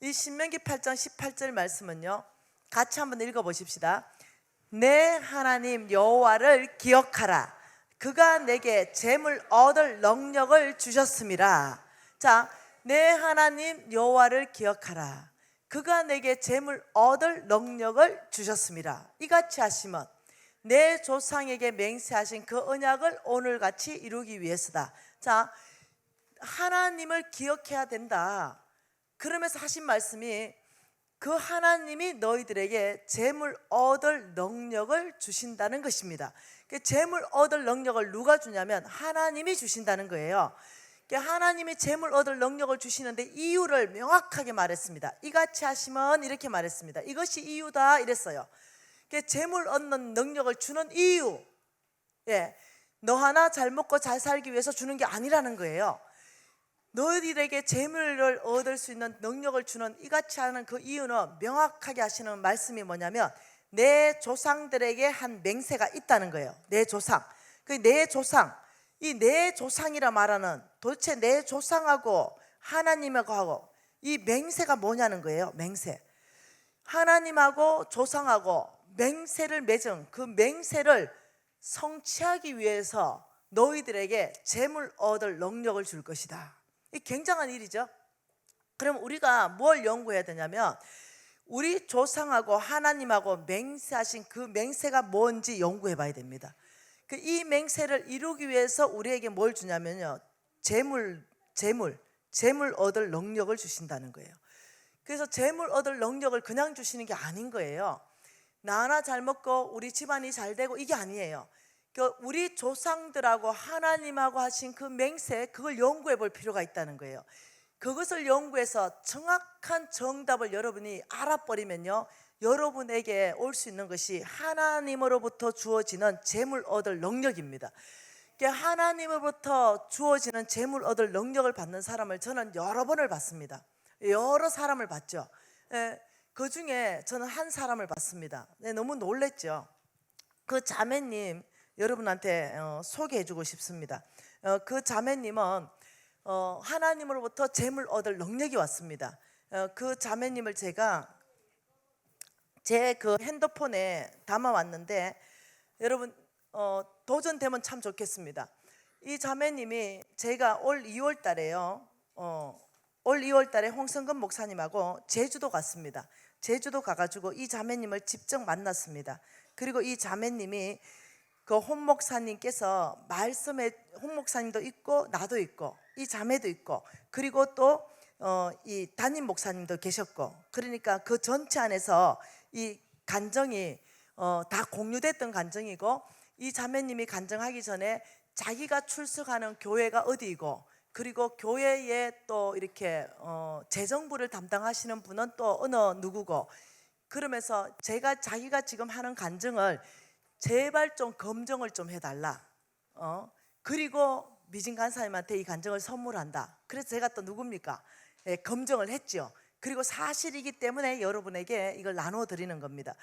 이 신명기 8장 18절 말씀은요, 같이 한번 읽어보십시다. 내 하나님 여호와를 기억하라. 그가 내게 재물 얻을 능력을 주셨음이라. 자, 내 하나님 여호와를 기억하라. 그가 내게 재물 얻을 능력을 주셨음이라. 이같이 하시면 내 조상에게 맹세하신 그 언약을 오늘같이 이루기 위해서다. 자, 하나님을 기억해야 된다. 그러면서 하신 말씀이 그 하나님이 너희들에게 재물 얻을 능력을 주신다는 것입니다. 재물 얻을 능력을 누가 주냐면 하나님이 주신다는 거예요. 하나님이 재물 얻을 능력을 주시는데 이유를 명확하게 말했습니다. 이같이 하시면 이렇게 말했습니다. 이것이 이유다 이랬어요. 재물 얻는 능력을 주는 이유, 너 하나 잘 먹고 잘 살기 위해서 주는 게 아니라는 거예요. 너희들에게 재물을 얻을 수 있는 능력을 주는 이같이 하는 그 이유는 명확하게 하시는 말씀이 뭐냐면 내 조상들에게 한 맹세가 있다는 거예요. 내 조상. 내 조상, 이 내 조상이라 말하는 도대체 내 조상하고 하나님하고 이 맹세가 뭐냐는 거예요. 맹세. 하나님하고 조상하고 맹세를 맺은 그 맹세를 성취하기 위해서 너희들에게 재물 얻을 능력을 줄 것이다. 이 굉장한 일이죠. 그럼 우리가 뭘 연구해야 되냐면 우리 조상하고 하나님하고 맹세하신 그 맹세가 뭔지 연구해 봐야 됩니다. 이 맹세를 이루기 위해서 우리에게 뭘 주냐면요, 재물 얻을 능력을 주신다는 거예요. 그래서 재물 얻을 능력을 그냥 주시는 게 아닌 거예요. 나 하나 잘 먹고 우리 집안이 잘 되고 이게 아니에요. 우리 조상들하고 하나님하고 하신 그 맹세, 그걸 연구해 볼 필요가 있다는 거예요. 그것을 연구해서 정확한 정답을 여러분이 알아버리면요, 여러분에게 올 수 있는 것이 하나님으로부터 주어지는 재물 얻을 능력입니다. 하나님으로부터 주어지는 재물 얻을 능력을 받는 사람을 저는 여러 번을 봤습니다. 여러 사람을 봤죠. 그 중에 저는 한 사람을 봤습니다. 너무 놀랬죠. 그 자매님 여러분한테 소개해주고 싶습니다. 그 자매님은 하나님으로부터 재물 얻을 능력이 왔습니다. 그 자매님을 제가 제 그 핸드폰에 담아왔는데 여러분 도전되면 참 좋겠습니다. 이 자매님이 제가 올 2월 달에요. 올 2월 달에 홍성근 목사님하고 제주도 갔습니다. 제주도 가가지고 이 자매님을 직접 만났습니다. 그리고 이 자매님이 그 홍 목사님께서 말씀에, 홍 목사님도 있고 나도 있고 이 자매도 있고 그리고 또 이 담임 목사님도 계셨고, 그러니까 그 전체 안에서 이 간정이 다 공유됐던 간정이고, 이 자매님이 간정하기 전에 자기가 출석하는 교회가 어디이고, 그리고 교회에 또 이렇게 재정부를 담당하시는 분은 또 어느 누구고, 그러면서 자기가 지금 하는 간증을 제발 좀 검증을 좀 해달라. 그리고 미진 간사님한테 이 간증을 선물한다. 그래서 제가 또 누굽니까? 검증을 했죠. 그리고 사실이기 때문에 여러분에게 이걸 나눠 드리는 겁니다.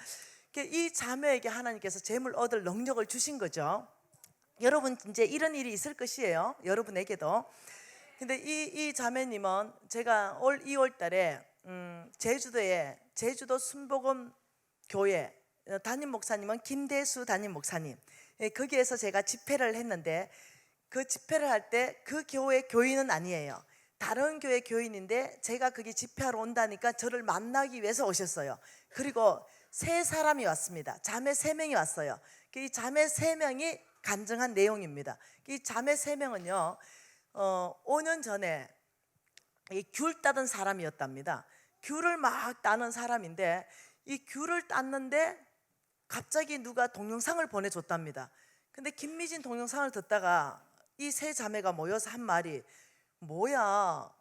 이 자매에게 하나님께서 재물 얻을 능력을 주신 거죠. 여러분 이제 이런 일이 있을 것이에요, 여러분에게도. 근데 이 자매님은 제가 올 2월 달에 제주도에 제주도 순복음 교회 담임 목사님은 김대수 담임 목사님, 거기에서 제가 집회를 했는데, 그 집회를 할 때 그 교회 교인은 아니에요. 다른 교회 교인인데 제가 거기 집회하러 온다니까 저를 만나기 위해서 오셨어요. 그리고 세 사람이 왔습니다. 자매 3명이 왔어요. 이 자매 3명이 간증한 내용입니다. 이 자매 3명은요 5년 전에 귤 따던 사람이었답니다. 귤을 막 따는 사람인데, 이 귤을 땄는데 갑자기 누가 동영상을 보내줬답니다. 근데 김미진 동영상을 듣다가 이 세 자매가 모여서 한 말이, 뭐야,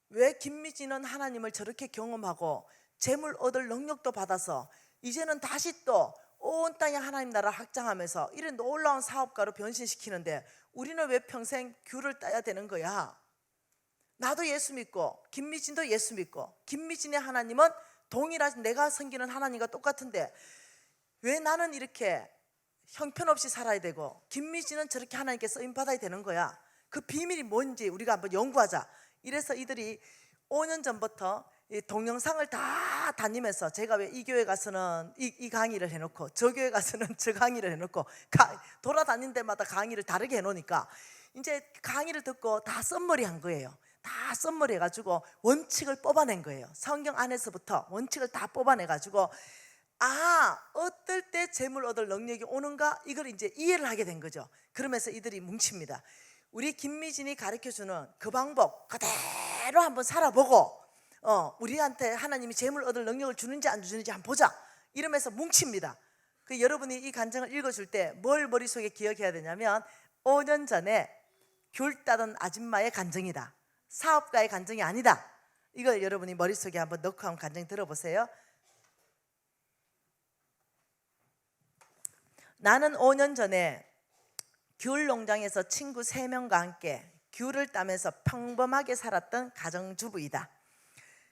왜 김미진은 하나님을 저렇게 경험하고 재물 얻을 능력도 받아서 이제는 다시 또 온 땅에 하나님 나라를 확장하면서 이런 놀라운 사업가로 변신시키는데 우리는 왜 평생 귤을 따야 되는 거야? 나도 예수 믿고 김미진도 예수 믿고, 김미진의 하나님은 동일하신 내가 섬기는 하나님과 똑같은데 왜 나는 이렇게 형편없이 살아야 되고 김미진은 저렇게 하나님께 쓰임받아야 되는 거야? 그 비밀이 뭔지 우리가 한번 연구하자. 이래서 이들이 5년 전부터 이 동영상을 다 다니면서, 제가 왜 이 교회 가서는 이 강의를 해놓고 저 교회 가서는 저 강의를 해놓고 돌아다닌 데마다 강의를 다르게 해놓으니까 이제 강의를 듣고 다 썸머리 한 거예요. 다 썸머리 해가지고 원칙을 뽑아낸 거예요. 성경 안에서부터 원칙을 다 뽑아내가지고 어떨 때 재물 얻을 능력이 오는가, 이걸 이제 이해를 하게 된 거죠. 그러면서 이들이 뭉칩니다. 우리 김미진이 가르쳐주는 그 방법 그대로 한번 살아보고 우리한테 하나님이 재물 얻을 능력을 주는지 안 주는지 한번 보자, 이러면서 뭉칩니다. 여러분이 이 간증을 읽어줄 때 뭘 머릿속에 기억해야 되냐면, 5년 전에 귤 따던 아줌마의 간증이다, 사업가의 간증이 아니다. 이걸 여러분이 머릿속에 한번 넣고 한번 간증 들어보세요. 나는 5년 전에 귤 농장에서 친구 3명과 함께 귤을 따면서 평범하게 살았던 가정주부이다.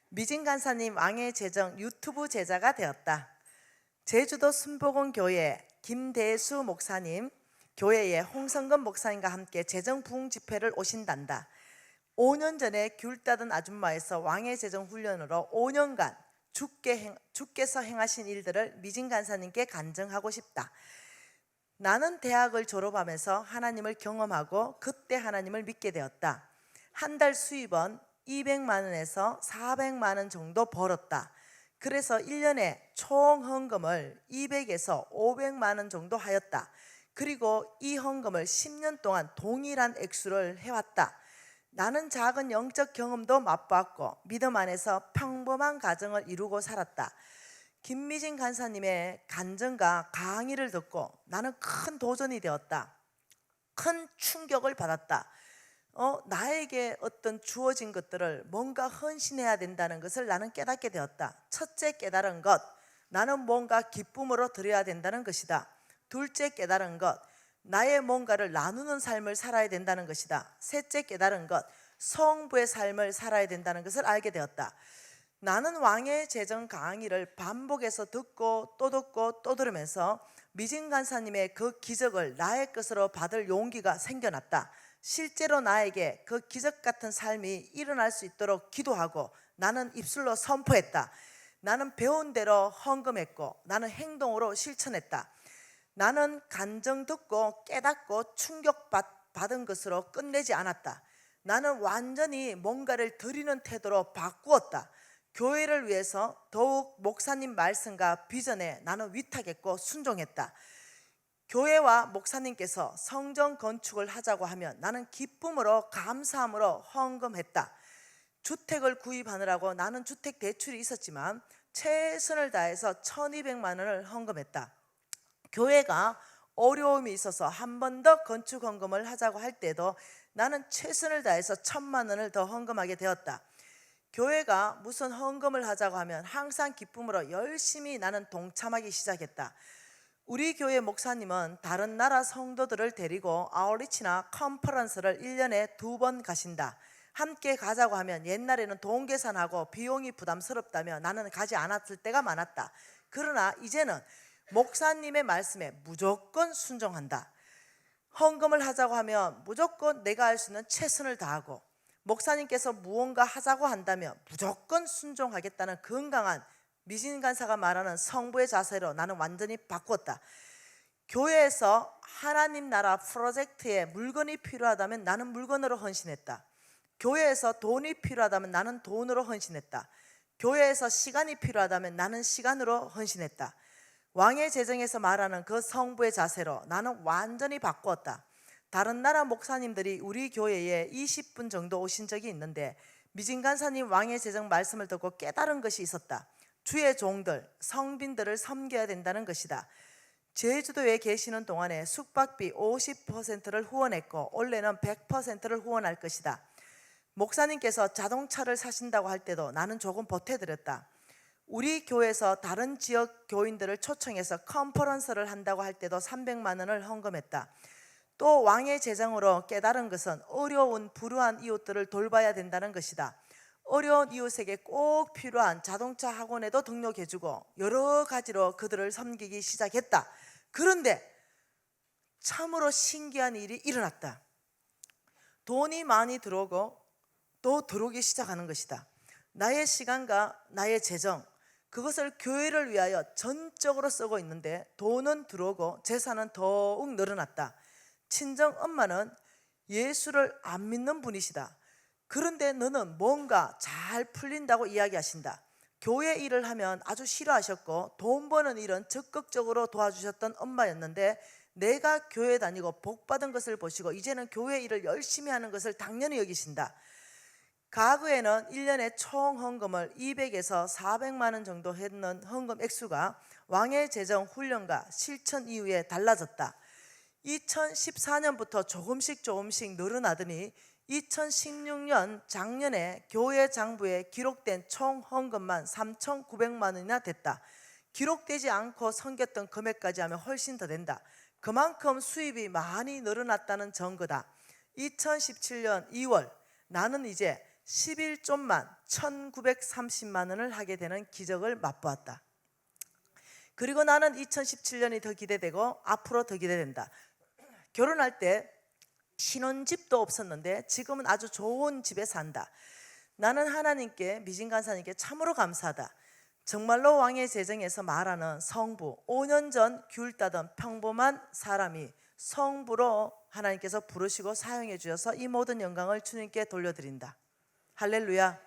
미진 간사님 왕의 재정 유튜브 제자가 되었다. 제주도 순복음 교회 김대수 목사님 교회에 홍성근 목사님과 함께 재정 부흥 집회를 오신단다. 5년 전에 귤 따던 아줌마에서 왕의 재정 훈련으로 5년간 주께서 행하신 일들을 미진 간사님께 간증하고 싶다. 나는 대학을 졸업하면서 하나님을 경험하고 그때 하나님을 믿게 되었다. 한 달 수입은 200만 원에서 400만 원 정도 벌었다. 그래서 1년에 총 헌금을 200에서 500만 원 정도 하였다. 그리고 이 헌금을 10년 동안 동일한 액수를 해왔다. 나는 작은 영적 경험도 맛보았고 믿음 안에서 평범한 가정을 이루고 살았다. 김미진 간사님의 간증과 강의를 듣고 나는 큰 도전이 되었다. 큰 충격을 받았다. 나에게 어떤 주어진 것들을 뭔가 헌신해야 된다는 것을 나는 깨닫게 되었다. 첫째 깨달은 것, 나는 뭔가 기쁨으로 드려야 된다는 것이다. 둘째 깨달은 것, 나의 뭔가를 나누는 삶을 살아야 된다는 것이다. 셋째 깨달은 것, 성부의 삶을 살아야 된다는 것을 알게 되었다. 나는 왕의 재정 강의를 반복해서 듣고 또 들으면서 미진 간사님의 그 기적을 나의 것으로 받을 용기가 생겨났다. 실제로 나에게 그 기적 같은 삶이 일어날 수 있도록 기도하고 나는 입술로 선포했다. 나는 배운 대로 헌금했고 나는 행동으로 실천했다. 나는 간증 듣고 깨닫고 충격받은 것으로 끝내지 않았다. 나는 완전히 뭔가를 드리는 태도로 바꾸었다. 교회를 위해서 더욱 목사님 말씀과 비전에 나는 위탁했고 순종했다. 교회와 목사님께서 성전 건축을 하자고 하면 나는 기쁨으로 감사함으로 헌금했다. 주택을 구입하느라고 나는 주택 대출이 있었지만 최선을 다해서 1,200만 원을 헌금했다. 교회가 어려움이 있어서 한 번 더 건축 헌금을 하자고 할 때도 나는 최선을 다해서 1,000만 원을 더 헌금하게 되었다. 교회가 무슨 헌금을 하자고 하면 항상 기쁨으로 열심히 나는 동참하기 시작했다. 우리 교회 목사님은 다른 나라 성도들을 데리고 아웃리치나 컨퍼런스를 1년에 2번 가신다. 함께 가자고 하면 옛날에는 돈 계산하고 비용이 부담스럽다며 나는 가지 않았을 때가 많았다. 그러나 이제는 목사님의 말씀에 무조건 순종한다. 헌금을 하자고 하면 무조건 내가 할 수 있는 최선을 다하고, 목사님께서 무언가 하자고 한다면 무조건 순종하겠다는 건강한 미진 간사가 말하는 성부의 자세로 나는 완전히 바꿨다. 교회에서 하나님 나라 프로젝트에 물건이 필요하다면 나는 물건으로 헌신했다. 교회에서 돈이 필요하다면 나는 돈으로 헌신했다. 교회에서 시간이 필요하다면 나는 시간으로 헌신했다. 왕의 재정에서 말하는 그 성부의 자세로 나는 완전히 바꾸었다. 다른 나라 목사님들이 우리 교회에 20분 정도 오신 적이 있는데 미진 간사님 왕의 재정 말씀을 듣고 깨달은 것이 있었다. 주의 종들, 성빈들을 섬겨야 된다는 것이다. 제주도에 계시는 동안에 숙박비 50%를 후원했고 올해는 100%를 후원할 것이다. 목사님께서 자동차를 사신다고 할 때도 나는 조금 보태드렸다. 우리 교회에서 다른 지역 교인들을 초청해서 컨퍼런스를 한다고 할 때도 300만 원을 헌금했다. 또 왕의 재정으로 깨달은 것은 어려운 불우한 이웃들을 돌봐야 된다는 것이다. 어려운 이웃에게 꼭 필요한 자동차 학원에도 등록해주고 여러 가지로 그들을 섬기기 시작했다. 그런데 참으로 신기한 일이 일어났다. 돈이 많이 들어오고 또 들어오기 시작하는 것이다. 나의 시간과 나의 재정, 그것을 교회를 위하여 전적으로 쓰고 있는데 돈은 들어오고 재산은 더욱 늘어났다. 친정 엄마는 예수를 안 믿는 분이시다. 그런데 너는 뭔가 잘 풀린다고 이야기하신다. 교회 일을 하면 아주 싫어하셨고 돈 버는 일은 적극적으로 도와주셨던 엄마였는데 내가 교회 다니고 복 받은 것을 보시고 이제는 교회 일을 열심히 하는 것을 당연히 여기신다. 과거에는 1년에 총 헌금을 200에서 400만 원 정도 했는 헌금 액수가 왕의 재정 훈련과 실천 이후에 달라졌다. 2014년부터 조금씩 늘어나더니 2016년 작년에 교회 장부에 기록된 총 헌금만 3,900만 원이나 됐다. 기록되지 않고 섬겼던 금액까지 하면 훨씬 더 된다. 그만큼 수입이 많이 늘어났다는 증거다. 2017년 2월 나는 이제 11조만 1,930만 원을 하게 되는 기적을 맛보았다. 그리고 나는 2017년이 더 기대되고 앞으로 더 기대된다. 결혼할 때 신혼집도 없었는데 지금은 아주 좋은 집에 산다. 나는 하나님께, 미진 간사님께 참으로 감사하다. 정말로 왕의 재정에서 말하는 성부, 5년 전 귤 따던 평범한 사람이 성부로 하나님께서 부르시고 사용해 주셔서 이 모든 영광을 주님께 돌려드린다. 할렐루야.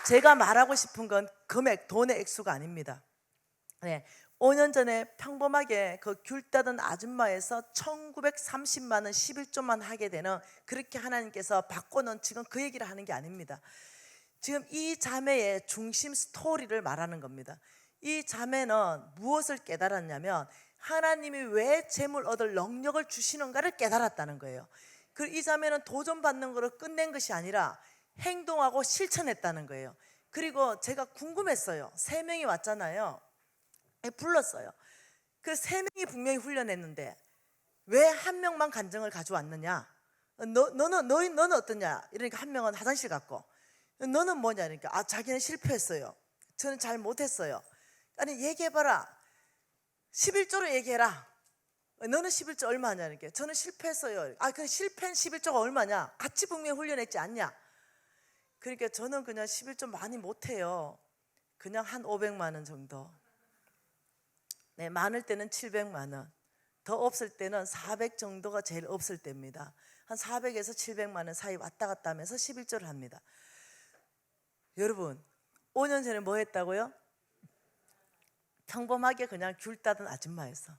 제가 말하고 싶은 건 금액, 돈의 액수가 아닙니다. 네, 5년 전에 평범하게 그 귤 따던 아줌마에서 1930만 원 11조만 하게 되는, 그렇게 하나님께서 바꿔놓은, 지금 그 얘기를 하는 게 아닙니다. 지금 이 자매의 중심 스토리를 말하는 겁니다. 이 자매는 무엇을 깨달았냐면 하나님이 왜 재물 얻을 능력을 주시는가를 깨달았다는 거예요. 그리고 이 자매는 도전받는 거를 끝낸 것이 아니라 행동하고 실천했다는 거예요. 그리고 제가 궁금했어요. 3명이 왔잖아요. 불렀어요. 그 3명이 분명히 훈련했는데 왜 1명만 간증을 가져왔느냐? 너는 어떠냐? 이러니까 1명은 화장실 갔고, 너는 뭐냐? 그러니까 자기는 실패했어요. 저는 잘 못했어요. 아니, 얘기해봐라. 11조로 얘기해라. 너는 11조 얼마냐? 이렇게. 저는 실패했어요. 그 실패한 11조가 얼마냐? 같이 분명히 훈련했지 않냐? 그러니까 저는 그냥 11조 많이 못해요. 그냥 한 500만 원 정도. 네, 많을 때는 700만 원, 더 없을 때는 400 정도가 제일 없을 때입니다. 한 400에서 700만 원 사이 왔다 갔다 하면서 11조를 합니다. 여러분, 5년 전에 뭐 했다고요? 평범하게 그냥 귤 따던 아줌마였어.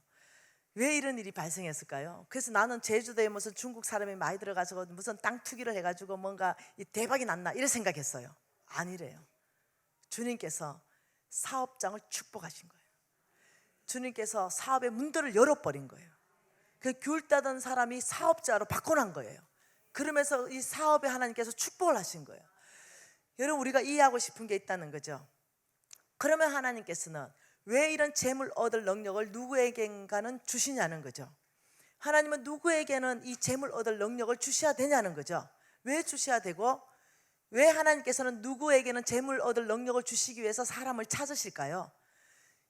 왜 이런 일이 발생했을까요? 그래서 나는 제주도에 무슨 중국 사람이 많이 들어가서 무슨 땅 투기를 해가지고 뭔가 대박이 났나 이런 생각했어요. 아니래요. 주님께서 사업장을 축복하신 거예요. 주님께서 사업의 문들을 열어버린 거예요. 그 귤 따던 사람이 사업자로 바꿔놓은 거예요. 그러면서 이 사업에 하나님께서 축복을 하신 거예요. 여러분, 우리가 이해하고 싶은 게 있다는 거죠. 그러면 하나님께서는 왜 이런 재물 얻을 능력을 누구에겐가는 주시냐는 거죠. 하나님은 누구에게는 이 재물 얻을 능력을 주셔야 되냐는 거죠. 왜 주셔야 되고, 왜 하나님께서는 누구에게는 재물 얻을 능력을 주시기 위해서 사람을 찾으실까요?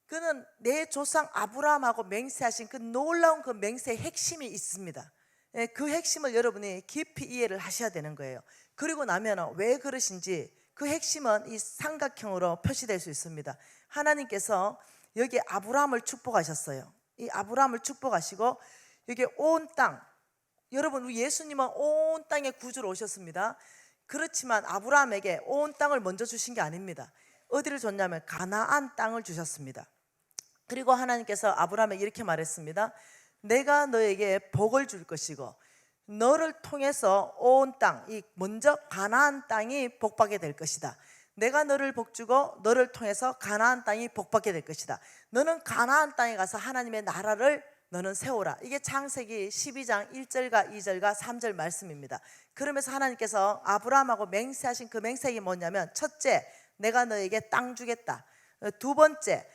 그는 내 조상 아브라함하고 맹세하신 그 놀라운 그 맹세의 핵심이 있습니다. 그 핵심을 여러분이 깊이 이해를 하셔야 되는 거예요. 그리고 나면 왜 그러신지 그 핵심은 이 삼각형으로 표시될 수 있습니다. 하나님께서 여기 아브라함을 축복하셨어요. 이 아브라함을 축복하시고 여기 온 땅, 여러분 우리 예수님은 온 땅의 구주로 오셨습니다. 그렇지만 아브라함에게 온 땅을 먼저 주신 게 아닙니다. 어디를 줬냐면 가나안 땅을 주셨습니다. 그리고 하나님께서 아브라함에게 이렇게 말했습니다. 내가 너에게 복을 줄 것이고 너를 통해서 온 땅, 이 먼저 가나안 땅이 복받게 될 것이다. 내가 너를 복주고 너를 통해서 가나안 땅이 복받게 될 것이다. 너는 가나안 땅에 가서 하나님의 나라를 너는 세우라. 이게 창세기 12장 1절과 2절과 3절 말씀입니다. 그러면서 하나님께서 아브라함하고 맹세하신 그 맹세가 뭐냐면, 첫째, 내가 너에게 땅 주겠다. 두 번째,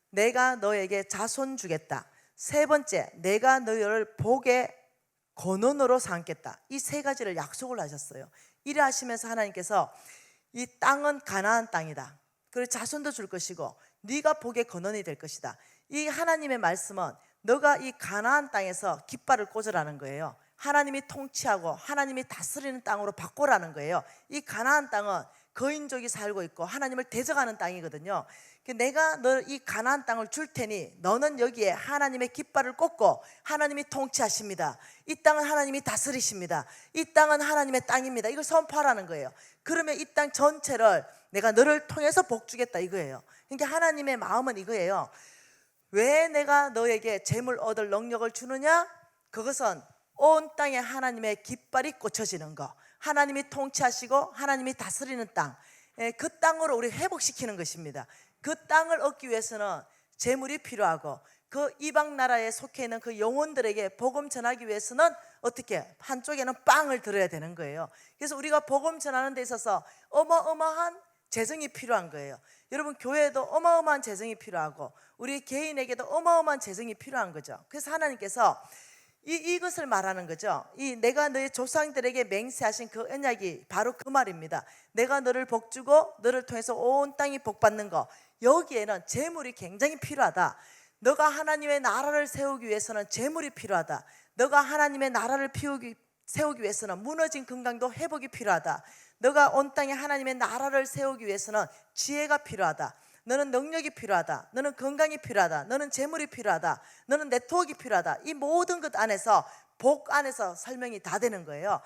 내가 너에게 자손 주겠다. 세 번째, 내가 너희를 복의 권원으로 삼겠다. 이 세 가지를 약속을 하셨어요. 이래 하시면서 하나님께서 이 땅은 가나안 땅이다. 그리고 자손도 줄 것이고 네가 복의 권원이 될 것이다. 이 하나님의 말씀은 너가 이 가나안 땅에서 깃발을 꽂으라는 거예요. 하나님이 통치하고 하나님이 다스리는 땅으로 바꾸라는 거예요. 이 가나안 땅은 거인족이 살고 있고 하나님을 대적하는 땅이거든요. 내가 너 이 가나안 땅을 줄 테니 너는 여기에 하나님의 깃발을 꽂고 하나님이 통치하십니다. 이 땅은 하나님이 다스리십니다. 이 땅은 하나님의 땅입니다. 이걸 선포하라는 거예요. 그러면 이 땅 전체를 내가 너를 통해서 복 주겠다 이거예요. 그러니까 하나님의 마음은 이거예요. 왜 내가 너에게 재물 얻을 능력을 주느냐? 그것은 온 땅에 하나님의 깃발이 꽂혀지는 거, 하나님이 통치하시고 하나님이 다스리는 땅, 그 땅으로 우리 회복시키는 것입니다. 그 땅을 얻기 위해서는 재물이 필요하고 그 이방 나라에 속해 있는 그 영혼들에게 복음 전하기 위해서는 어떻게? 한쪽에는 빵을 들어야 되는 거예요. 그래서 우리가 복음 전하는 데 있어서 어마어마한 재정이 필요한 거예요. 여러분, 교회에도 어마어마한 재정이 필요하고 우리 개인에게도 어마어마한 재정이 필요한 거죠. 그래서 하나님께서 이것을 말하는 거죠. 내가 너의 조상들에게 맹세하신 그 언약이 바로 그 말입니다. 내가 너를 복주고 너를 통해서 온 땅이 복받는 거, 여기에는 재물이 굉장히 필요하다. 너가 하나님의 나라를 세우기 위해서는 재물이 필요하다. 너가 하나님의 나라를 세우기 위해서는 무너진 건강도 회복이 필요하다. 너가 온 땅에 하나님의 나라를 세우기 위해서는 지혜가 필요하다. 너는 능력이 필요하다. 너는 건강이 필요하다. 너는 재물이 필요하다. 너는 네트워크가 필요하다. 이 모든 것 안에서, 복 안에서 설명이 다 되는 거예요.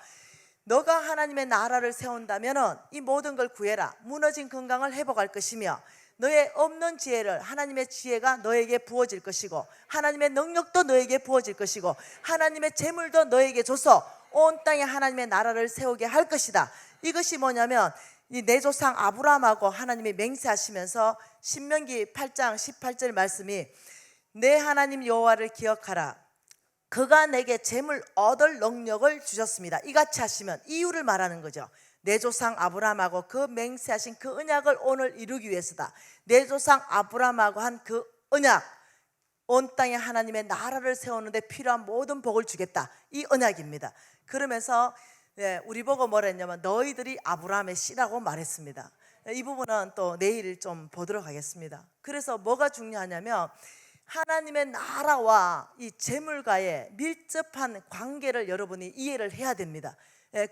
너가 하나님의 나라를 세운다면 이 모든 걸 구해라. 무너진 건강을 회복할 것이며, 너의 없는 지혜를 하나님의 지혜가 너에게 부어질 것이고, 하나님의 능력도 너에게 부어질 것이고, 하나님의 재물도 너에게 줘서 온 땅에 하나님의 나라를 세우게 할 것이다. 이것이 뭐냐면 이 내 조상 아브라함하고 하나님이 맹세하시면서 신명기 8장 18절 말씀이 내 하나님 여호와를 기억하라. 그가 내게 재물 얻을 능력을 주셨습니다. 이같이 하시면 이유를 말하는 거죠. 내 조상 아브라함하고 그 맹세하신 그 언약을 오늘 이루기 위해서다. 내 조상 아브라함하고 한 그 언약, 온 땅에 하나님의 나라를 세우는데 필요한 모든 복을 주겠다. 이 언약입니다. 그러면서 우리 보고 뭐라 했냐면 너희들이 아브라함의 씨라고 말했습니다. 이 부분은 또 내일 좀 보도록 하겠습니다. 그래서 뭐가 중요하냐면 하나님의 나라와 이 재물과의 밀접한 관계를 여러분이 이해를 해야 됩니다.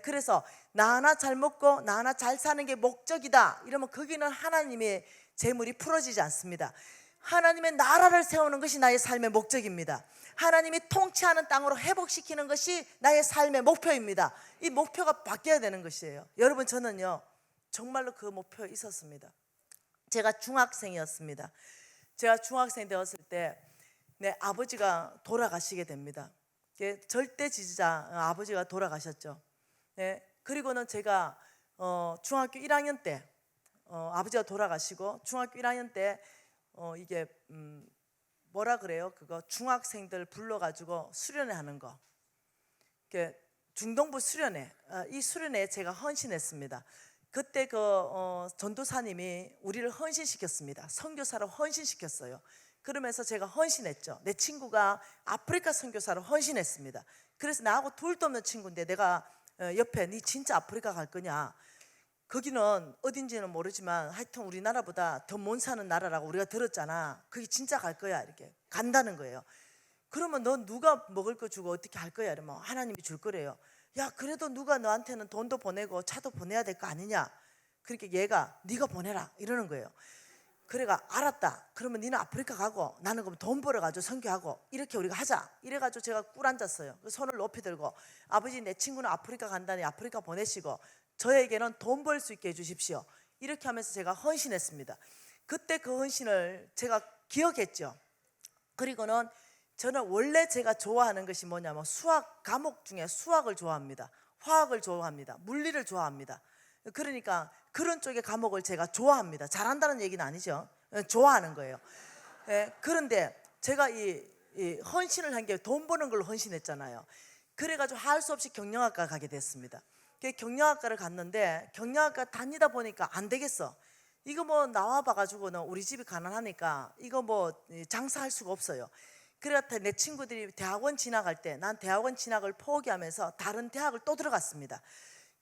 그래서 나 하나 잘 먹고 나 하나 잘 사는 게 목적이다 이러면 거기는 하나님의 재물이 풀어지지 않습니다. 하나님의 나라를 세우는 것이 나의 삶의 목적입니다. 하나님이 통치하는 땅으로 회복시키는 것이 나의 삶의 목표입니다. 이 목표가 바뀌어야 되는 것이에요. 여러분, 저는요 정말로 그 목표에 있었습니다. 제가 중학생이었습니다. 제가 중학생 되었을 때 내 아버지가 돌아가시게 됩니다. 절대 지지자 아버지가 돌아가셨죠. 그리고는 제가 중학교 1학년 때 아버지가 돌아가시고 중학교 1학년 때 이게 뭐라 그래요? 그거 중학생들 불러가지고 수련회 하는 거, 중동부 수련회, 이 수련회에 제가 헌신했습니다. 그때 전도사님이 우리를 헌신시켰습니다. 선교사로 헌신시켰어요. 그러면서 제가 헌신했죠. 내 친구가 아프리카 선교사로 헌신했습니다. 그래서 나하고 둘도 없는 친구인데 내가 옆에 니 진짜 아프리카 갈 거냐? 거기는 어딘지는 모르지만 하여튼 우리나라보다 더 못 사는 나라라고 우리가 들었잖아. 거기 진짜 갈 거야. 이렇게 간다는 거예요. 그러면 넌 누가 먹을 거 주고 어떻게 할 거야? 이러면 하나님이 줄 거래요. 야, 그래도 누가 너한테는 돈도 보내고 차도 보내야 될 거 아니냐? 그렇게 얘가 네가 보내라 이러는 거예요. 그래가 알았다. 그러면 니는 아프리카 가고 나는 그럼 돈 벌어가지고 선교하고 이렇게 우리가 하자. 이래가지고 제가 꿀 앉았어요. 손을 높이 들고 아버지, 내 친구는 아프리카 간다니 아프리카 보내시고 저에게는 돈 벌 수 있게 해주십시오. 이렇게 하면서 제가 헌신했습니다. 그때 그 헌신을 제가 기억했죠. 그리고는 저는 원래 제가 좋아하는 것이 뭐냐면 수학 과목 중에 수학을 좋아합니다. 화학을 좋아합니다. 물리를 좋아합니다. 그러니까 그런 쪽의 과목을 제가 좋아합니다. 잘한다는 얘기는 아니죠. 좋아하는 거예요. 그런데 제가 이 헌신을 한 게 돈 버는 걸로 헌신했잖아요. 그래가지고 할 수 없이 경영학과 가게 됐습니다. 경영학과를 갔는데 경영학과 다니다 보니까 안 되겠어. 이거 뭐 나와 봐가지고는 우리 집이 가난하니까 이거 뭐 장사할 수가 없어요. 그래서 내 친구들이 대학원 진학할 때 난 대학원 진학을 포기하면서 다른 대학을 또 들어갔습니다.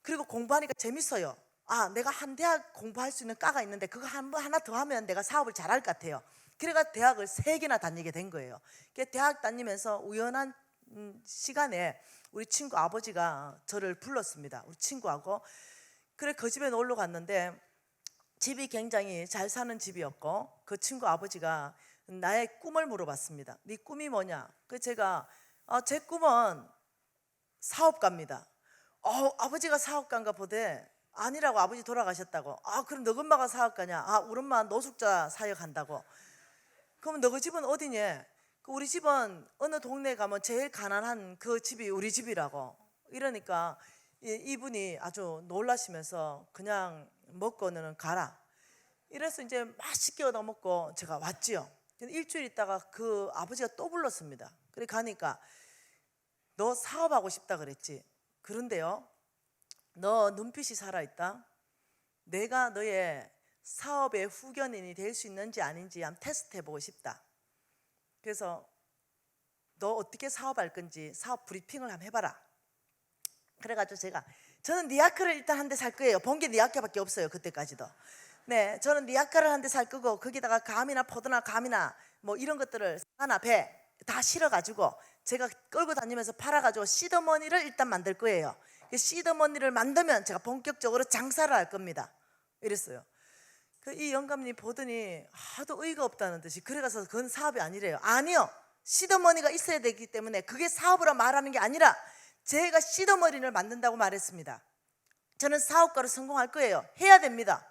그리고 공부하니까 재밌어요. 아, 내가 한 대학 공부할 수 있는 과가 있는데 그거 하나 더 하면 내가 사업을 잘할 것 같아요. 그래가 대학을 3개나 다니게 된 거예요. 대학 다니면서 우연한 시간에 우리 친구 아버지가 저를 불렀습니다. 우리 친구하고. 그래 그 집에 놀러 갔는데 집이 굉장히 잘 사는 집이었고 그 친구 아버지가 나의 꿈을 물어봤습니다. 네 꿈이 뭐냐? 그 제가 제 꿈은 사업가입니다. 아버지가 사업가인가 보대. 아니라고, 아버지 돌아가셨다고. 그럼 너희 엄마가 사업가냐? 우리 엄마 노숙자 사역한다고. 그럼 너희 집은 어디니? 우리 집은 어느 동네에 가면 제일 가난한 그 집이 우리 집이라고. 이러니까 이분이 아주 놀라시면서 그냥 먹고 너는 가라. 이래서 이제 맛있게 얻어먹고 제가 왔지요. 일주일 있다가 그 아버지가 또 불렀습니다. 그래 가니까 너 사업하고 싶다 그랬지. 그런데요, 너 눈빛이 살아있다. 내가 너의 사업의 후견인이 될 수 있는지 아닌지 한번 테스트 해보고 싶다. 그래서 너 어떻게 사업할 건지 사업 브리핑을 한번 해봐라. 그래가지고 저는 니아크를 일단 한 대 살 거예요. 본 게 니아크밖에 없어요 그때까지도. 네, 저는 니아크를 한 대 살 거고 거기다가 감이나 포도나 감이나 뭐 이런 것들을 하나 배 다 실어가지고 제가 끌고 다니면서 팔아가지고 시드머니를 일단 만들 거예요. 시드머니를 만들면 제가 본격적으로 장사를 할 겁니다. 이랬어요. 이 영감님 보더니 하도 의의가 없다는 듯이 그래가서 그건 사업이 아니래요. 아니요, 시드머니가 있어야 되기 때문에 그게 사업으로 말하는 게 아니라 제가 시드머니를 만든다고 말했습니다. 저는 사업가로 성공할 거예요. 해야 됩니다.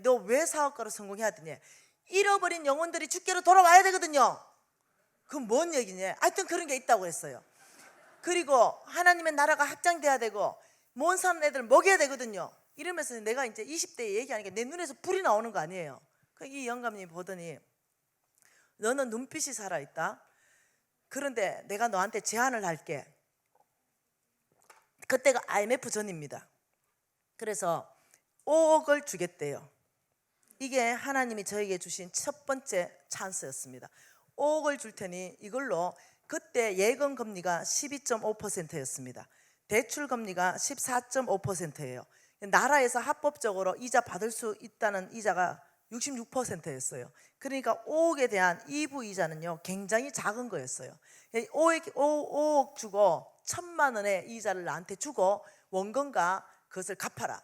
너 왜 사업가로 성공해야 되냐? 잃어버린 영혼들이 주께로 돌아와야 되거든요. 그건 뭔 얘기냐? 하여튼 그런 게 있다고 했어요. 그리고 하나님의 나라가 확장돼야 되고 못 사는 애들 먹여야 되거든요. 이러면서 내가 이제 20대에 얘기하니까 내 눈에서 불이 나오는 거 아니에요. 이 영감님이 보더니 너는 눈빛이 살아있다. 그런데 내가 너한테 제안을 할게. 그때가 IMF 전입니다. 그래서 5억을 주겠대요. 이게 하나님이 저에게 주신 첫 번째 찬스였습니다. 5억을 줄 테니 이걸로, 그때 예금 금리가 12.5%였습니다. 대출 금리가 14.5%예요. 나라에서 합법적으로 이자 받을 수 있다는 이자가 66%였어요. 그러니까 5억에 대한 2부 이자는요 굉장히 작은 거였어요. 5억 주고 1,000만 원의 이자를 나한테 주고 원금과 그것을 갚아라.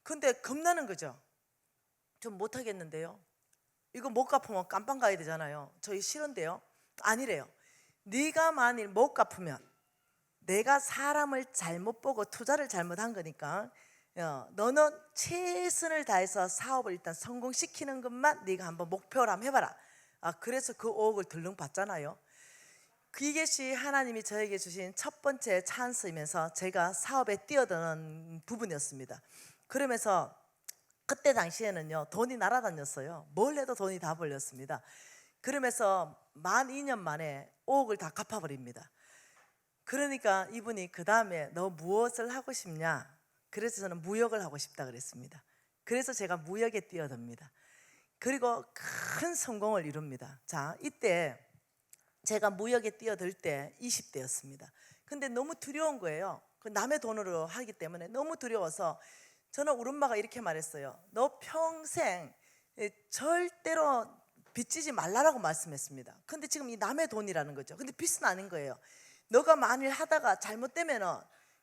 근데 겁나는 거죠. 좀 못하겠는데요. 이거 못 갚으면 깜빵 가야 되잖아요. 저희 싫은데요. 아니래요. 네가 만일 못 갚으면 내가 사람을 잘못 보고 투자를 잘못한 거니까 너는 최선을 다해서 사업을 일단 성공시키는 것만 네가 한번 목표로 한번 해봐라. 그래서 그 5억을 들렁 받잖아요. 이것이 하나님이 저에게 주신 첫 번째 찬스이면서 제가 사업에 뛰어드는 부분이었습니다. 그러면서 그때 당시에는요 돈이 날아다녔어요. 뭘 해도 돈이 다 벌렸습니다. 그러면서 만 2년 만에 5억을 다 갚아버립니다. 그러니까 이분이 그 다음에 너 무엇을 하고 싶냐? 그래서 저는 무역을 하고 싶다 그랬습니다. 그래서 제가 무역에 뛰어듭니다. 그리고 큰 성공을 이룹니다. 자, 이때 제가 무역에 뛰어들 때 20대였습니다. 근데 너무 두려운 거예요. 남의 돈으로 하기 때문에 너무 두려워서 저는 우리 엄마가 이렇게 말했어요. 너 평생 절대로 빚지지 말라라고 말씀했습니다. 근데 지금 이 남의 돈이라는 거죠. 근데 빚은 아닌 거예요. 너가 만일 하다가 잘못되면은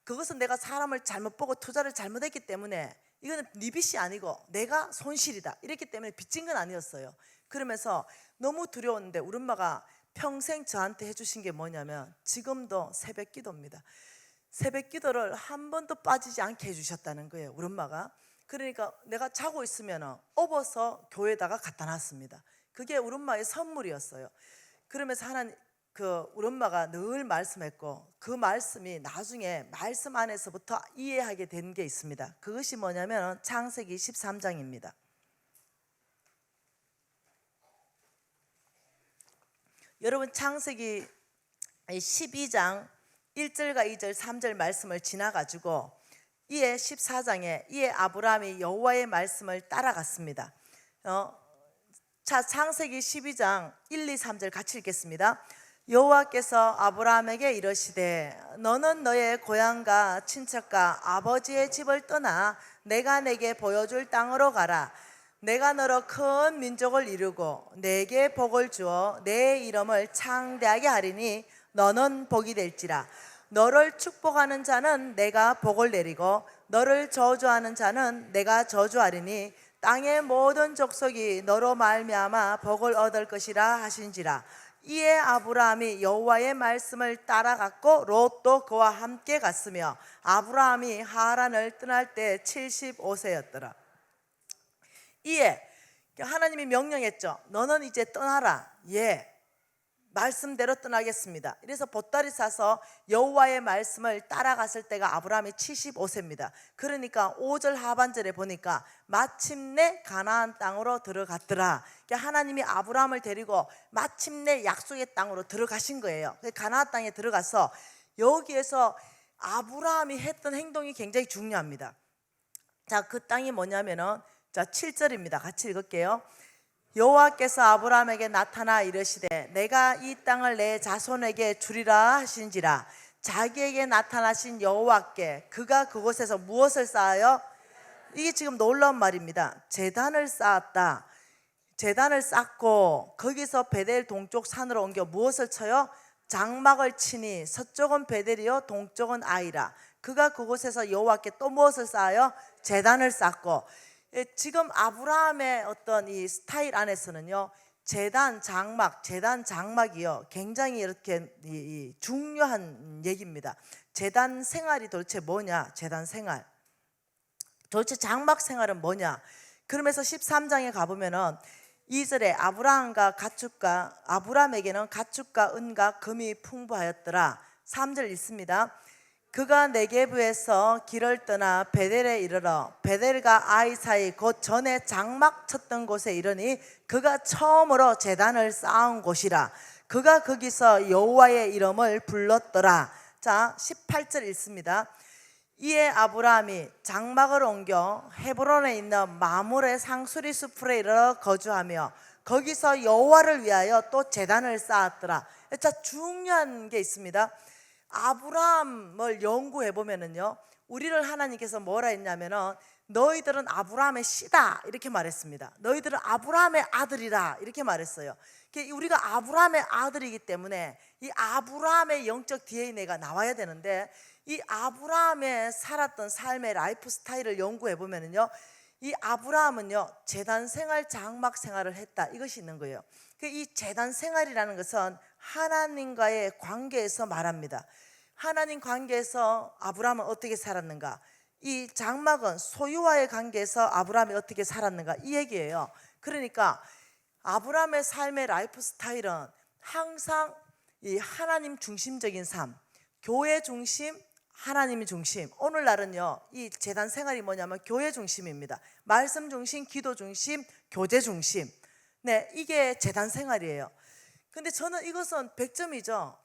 그것은 내가 사람을 잘못 보고 투자를 잘못했기 때문에 이거는 네 빚이 아니고 내가 손실이다. 이랬기 때문에 빚진 건 아니었어요. 그러면서 너무 두려웠는데 우리 엄마가 평생 저한테 해주신 게 뭐냐면 지금도 새벽 기도입니다. 새벽 기도를 한 번도 빠지지 않게 해주셨다는 거예요, 우리 엄마가. 그러니까 내가 자고 있으면 업어서 교회에다가 갖다 놨습니다. 그게 우리 엄마의 선물이었어요. 그러면서 하나님, 우리 엄마가 늘 말씀했고 그 말씀이 나중에 말씀 안에서부터 이해하게 된 게 있습니다. 그것이 뭐냐면 창세기 13장입니다. 여러분, 창세기 12장 1절과 2절 3절 말씀을 지나가지고 이에 14장에 이에 아브라함이 여호와의 말씀을 따라갔습니다. 자, 창세기 12장 1, 2, 3절 같이 읽겠습니다. 여호와께서 아브라함에게 이르시되 너는 너의 고향과 친척과 아버지의 집을 떠나 내가 내게 보여줄 땅으로 가라. 내가 너로 큰 민족을 이루고 내게 복을 주어 내 이름을 창대하게 하리니 너는 복이 될지라. 너를 축복하는 자는 내가 복을 내리고 너를 저주하는 자는 내가 저주하리니 땅의 모든 족속이 너로 말미암아 복을 얻을 것이라 하신지라. 이에 아브라함이 여호와의 말씀을 따라갔고 롯도 그와 함께 갔으며 아브라함이 하란을 떠날 때 75세였더라. 이에 하나님이 명령했죠. 너는 이제 떠나라. 예, 말씀대로 떠나겠습니다. 이래서 보따리 싸서 여호와의 말씀을 따라갔을 때가 아브라함이 75세입니다. 그러니까 5절 하반절에 보니까 마침내 가나안 땅으로 들어갔더라. 하나님이 아브라함을 데리고 마침내 약속의 땅으로 들어가신 거예요. 가나안 땅에 들어가서 여기에서 아브라함이 했던 행동이 굉장히 중요합니다. 자, 그 땅이 뭐냐면은 자, 7절입니다. 같이 읽을게요. 여호와께서 아브라함에게 나타나 이르시되 내가 이 땅을 내 자손에게 주리라 하신지라. 자기에게 나타나신 여호와께 그가 그곳에서 무엇을 쌓아요? 이게 지금 놀라운 말입니다. 제단을 쌓았다. 제단을 쌓고 거기서 베델 동쪽 산으로 옮겨 무엇을 쳐요? 장막을 치니 서쪽은 베델이요 동쪽은 아이라. 그가 그곳에서 여호와께 또 무엇을 쌓아요? 제단을 쌓고. 지금 아브라함의 어떤 이 스타일 안에서는요, 제단 장막이요 굉장히 이렇게 중요한 얘기입니다. 제단 생활이 도대체 뭐냐? 제단 생활, 도대체 장막 생활은 뭐냐? 그러면서 13장에 가보면은 2절에 아브람에게는 가축과 은과 금이 풍부하였더라. 3절 읽습니다. 그가 네게브에서 길을 떠나 베델에 이르러 베델과 아이 사이 곧 전에 장막 쳤던 곳에 이르니 그가 처음으로 제단을 쌓은 곳이라. 그가 거기서 여호와의 이름을 불렀더라. 자, 18절 읽습니다. 이에 아브라함이 장막을 옮겨 헤브론에 있는 마물의 상수리 숲에 이르러 거주하며 거기서 여호와를 위하여 또 제단을 쌓았더라. 자, 중요한 게 있습니다. 아브라함을 연구해 보면은요, 우리를 하나님께서 뭐라 했냐면은 너희들은 아브라함의 씨다 이렇게 말했습니다. 너희들은 아브라함의 아들이다 이렇게 말했어요. 우리가 아브라함의 아들이기 때문에 이 아브라함의 영적 DNA가 나와야 되는데, 이 아브라함의 살았던 삶의 라이프 스타일을 연구해 보면은요, 이 아브라함은요 제단 생활, 장막 생활을 했다, 이것이 있는 거예요. 이 제단 생활이라는 것은 하나님과의 관계에서 말합니다. 하나님 관계에서 아브라함은 어떻게 살았는가, 이 장막은 소유와의 관계에서 아브라함이 어떻게 살았는가, 이 얘기예요. 그러니까 아브라함의 삶의 라이프 스타일은 항상 이 하나님 중심적인 삶, 교회 중심, 하나님이 중심. 오늘날은요 이 제단 생활이 뭐냐면 교회 중심입니다. 말씀 중심, 기도 중심, 교제 중심. 네, 이게 제단 생활이에요. 근데 저는 이것은 100점이죠.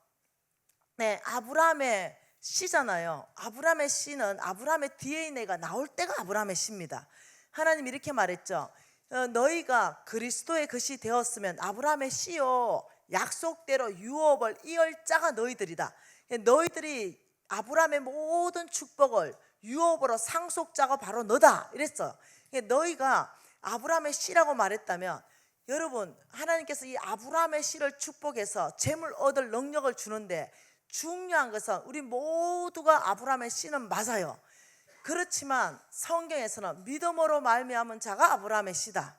네, 아브라함의 씨잖아요. 아브라함의 씨는 아브라함의 DNA가 나올 때가 아브라함의 씨입니다. 하나님이 이렇게 말했죠. 너희가 그리스도의 것이 되었으면 아브라함의 씨요 약속대로 유업을 이을 자가 너희들이다. 너희들이 아브라함의 모든 축복을 유업으로 상속자가 바로 너다 이랬어. 너희가 아브라함의 씨라고 말했다면, 여러분, 하나님께서 이 아브라함의 씨를 축복해서 재물 얻을 능력을 주는데, 중요한 것은 우리 모두가 아브라함의 씨는 맞아요. 그렇지만 성경에서는 믿음으로 말미암은 자가 아브라함의 씨다.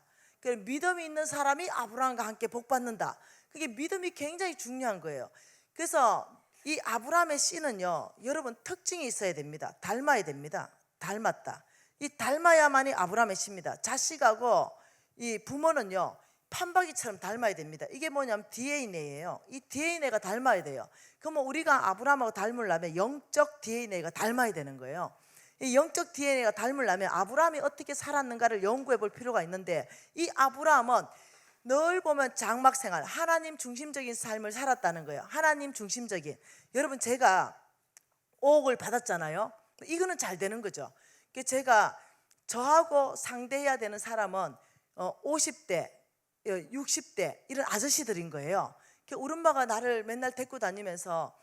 믿음이 있는 사람이 아브라함과 함께 복받는다. 그게 믿음이 굉장히 중요한 거예요. 그래서 이 아브라함의 씨는요, 여러분, 특징이 있어야 됩니다. 닮아야 됩니다. 닮았다. 이 닮아야만이 아브라함의 씨입니다. 자식하고 이 부모는요 판박이처럼 닮아야 됩니다. 이게 뭐냐면 DNA예요. 이 DNA가 닮아야 돼요. 그러면 우리가 아브라함하고 닮으려면 영적 DNA가 닮아야 되는 거예요. 이 영적 DNA가 닮으려면 아브라함이 어떻게 살았는가를 연구해 볼 필요가 있는데, 이 아브라함은 늘 보면 장막 생활, 하나님 중심적인 삶을 살았다는 거예요. 하나님 중심적인. 여러분, 제가 5억을 받았잖아요. 이거는 잘 되는 거죠. 제가 저하고 상대해야 되는 사람은 50대, 60대 이런 아저씨들인 거예요. 우리 엄마가 나를 맨날 데리고 다니면서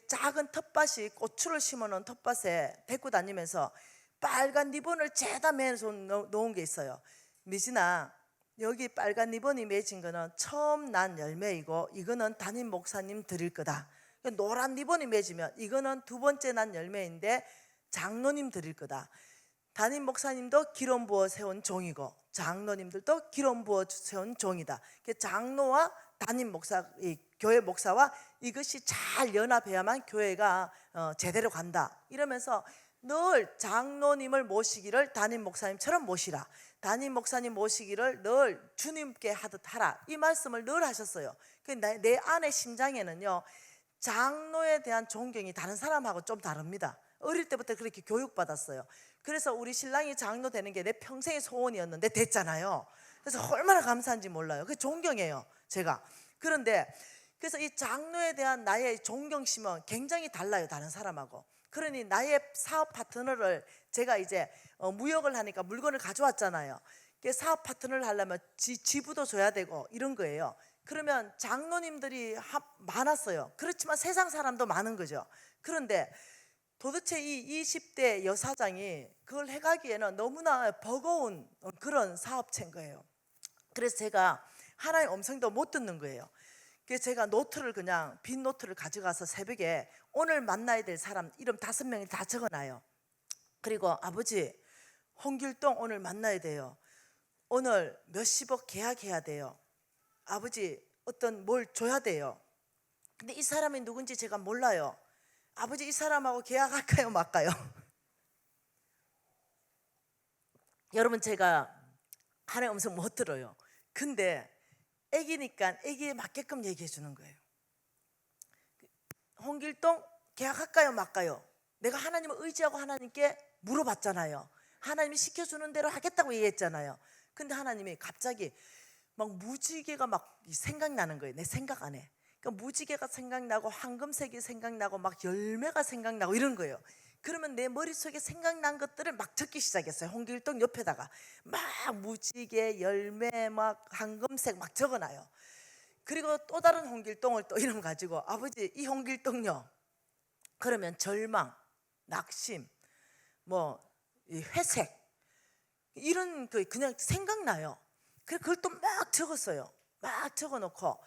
작은 텃밭이 고추를 심어놓은 텃밭에 데리고 다니면서 빨간 리본을 죄다 매서 놓은 게 있어요. 미진아, 여기 빨간 리본이 맺은 거는 처음 난 열매이고 이거는 담임 목사님 드릴 거다. 노란 리본이 맺으면 이거는 두 번째 난 열매인데 장로님 드릴 거다. 담임 목사님도 기름 부어 세운 종이고 장로님들도 기름 부어 세운 종이다. 장로와 담임 목사, 이 교회 목사와 이것이 잘 연합해야만 교회가 제대로 간다. 이러면서 늘 장로님을 모시기를 담임 목사님처럼 모시라. 담임 목사님 모시기를 늘 주님께 하듯 하라. 이 말씀을 늘 하셨어요. 내 안의 심장에는요, 장로에 대한 존경이 다른 사람하고 좀 다릅니다. 어릴 때부터 그렇게 교육받았어요. 그래서 우리 신랑이 장로 되는 게 내 평생의 소원이었는데 됐잖아요. 그래서 얼마나 감사한지 몰라요. 그 존경해요, 제가. 그런데 그래서 이 장로에 대한 나의 존경심은 굉장히 달라요, 다른 사람하고. 그러니 나의 사업 파트너를 제가 이제 무역을 하니까 물건을 가져왔잖아요. 사업 파트너를 하려면 지부도 줘야 되고 이런 거예요. 그러면 장로님들이 많았어요. 그렇지만 세상 사람도 많은 거죠. 그런데 도대체 이 20대 여사장이 그걸 해가기에는 너무나 버거운 그런 사업체인 거예요. 그래서 제가 하나의 음성도 못 듣는 거예요. 그래서 제가 노트를, 그냥 빈 노트를 가져가서 새벽에 오늘 만나야 될 사람 이름 5명이 다 적어놔요. 그리고 아버지, 홍길동 오늘 만나야 돼요. 오늘 몇십억 계약해야 돼요. 아버지, 어떤 뭘 줘야 돼요. 근데 이 사람이 누군지 제가 몰라요. 아버지, 이 사람하고 계약할까요 말까요? 여러분, 제가 하나님 음성 못 들어요. 근데 애기니까 애기에 맞게끔 얘기해 주는 거예요. 홍길동 계약할까요 말까요? 내가 하나님을 의지하고 하나님께 물어봤잖아요. 하나님이 시켜주는 대로 하겠다고 얘기했잖아요. 근데 하나님이 갑자기 막 무지개가 막 생각나는 거예요. 내 생각 안에. 그러니까 무지개가 생각나고 황금색이 생각나고 막 열매가 생각나고 이런 거예요. 그러면 내 머릿속에 생각난 것들을 막 적기 시작했어요. 홍길동 옆에다가 막 무지개, 열매, 막 황금색 막 적어놔요. 그리고 또 다른 홍길동을 또 이름 가지고 아버지 이 홍길동요. 그러면 절망, 낙심, 뭐 회색 이런 그 그냥 생각나요. 그래서 그걸 또 막 적었어요. 막 적어놓고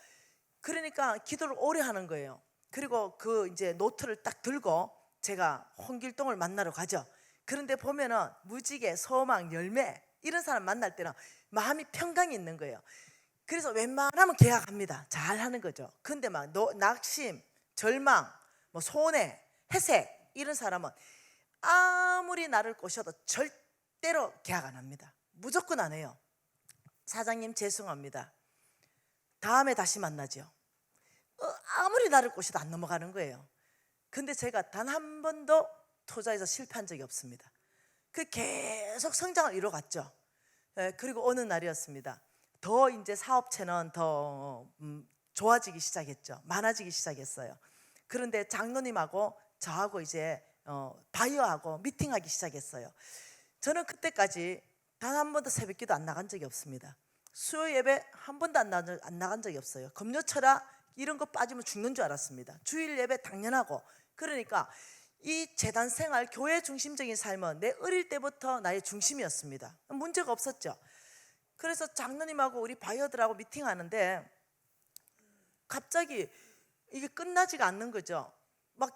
그러니까 기도를 오래 하는 거예요. 그리고 그 이제 노트를 딱 들고 제가 홍길동을 만나러 가죠. 그런데 보면은 무지개, 소망, 열매 이런 사람 만날 때는 마음이 평강이 있는 거예요. 그래서 웬만하면 계약합니다. 잘 하는 거죠. 근데 막 낙심, 절망, 뭐 손해, 회색 이런 사람은 아무리 나를 꼬셔도 절대로 계약 안 합니다. 무조건 안 해요. 사장님 죄송합니다. 다음에 다시 만나죠. 아무리 나를 꼬셔도 안 넘어가는 거예요. 근데 제가 단 한 번도 투자에서 실패한 적이 없습니다. 그 계속 성장을 이뤄갔죠. 그리고 어느 날이었습니다. 더 이제 사업체는 더 좋아지기 시작했죠. 많아지기 시작했어요. 그런데 장로님하고 저하고 이제 바이어하고 미팅하기 시작했어요. 저는 그때까지 단 한 번도 새벽기도 안 나간 적이 없습니다. 수요 예배 한 번도 안 나간 적이 없어요. 금요철야 이런 거 빠지면 죽는 줄 알았습니다. 주일 예배 당연하고. 그러니까 이 재단 생활, 교회 중심적인 삶은 내 어릴 때부터 나의 중심이었습니다. 문제가 없었죠. 그래서 장로님하고 우리 바이어들하고 미팅하는데 갑자기 이게 끝나지가 않는 거죠. 막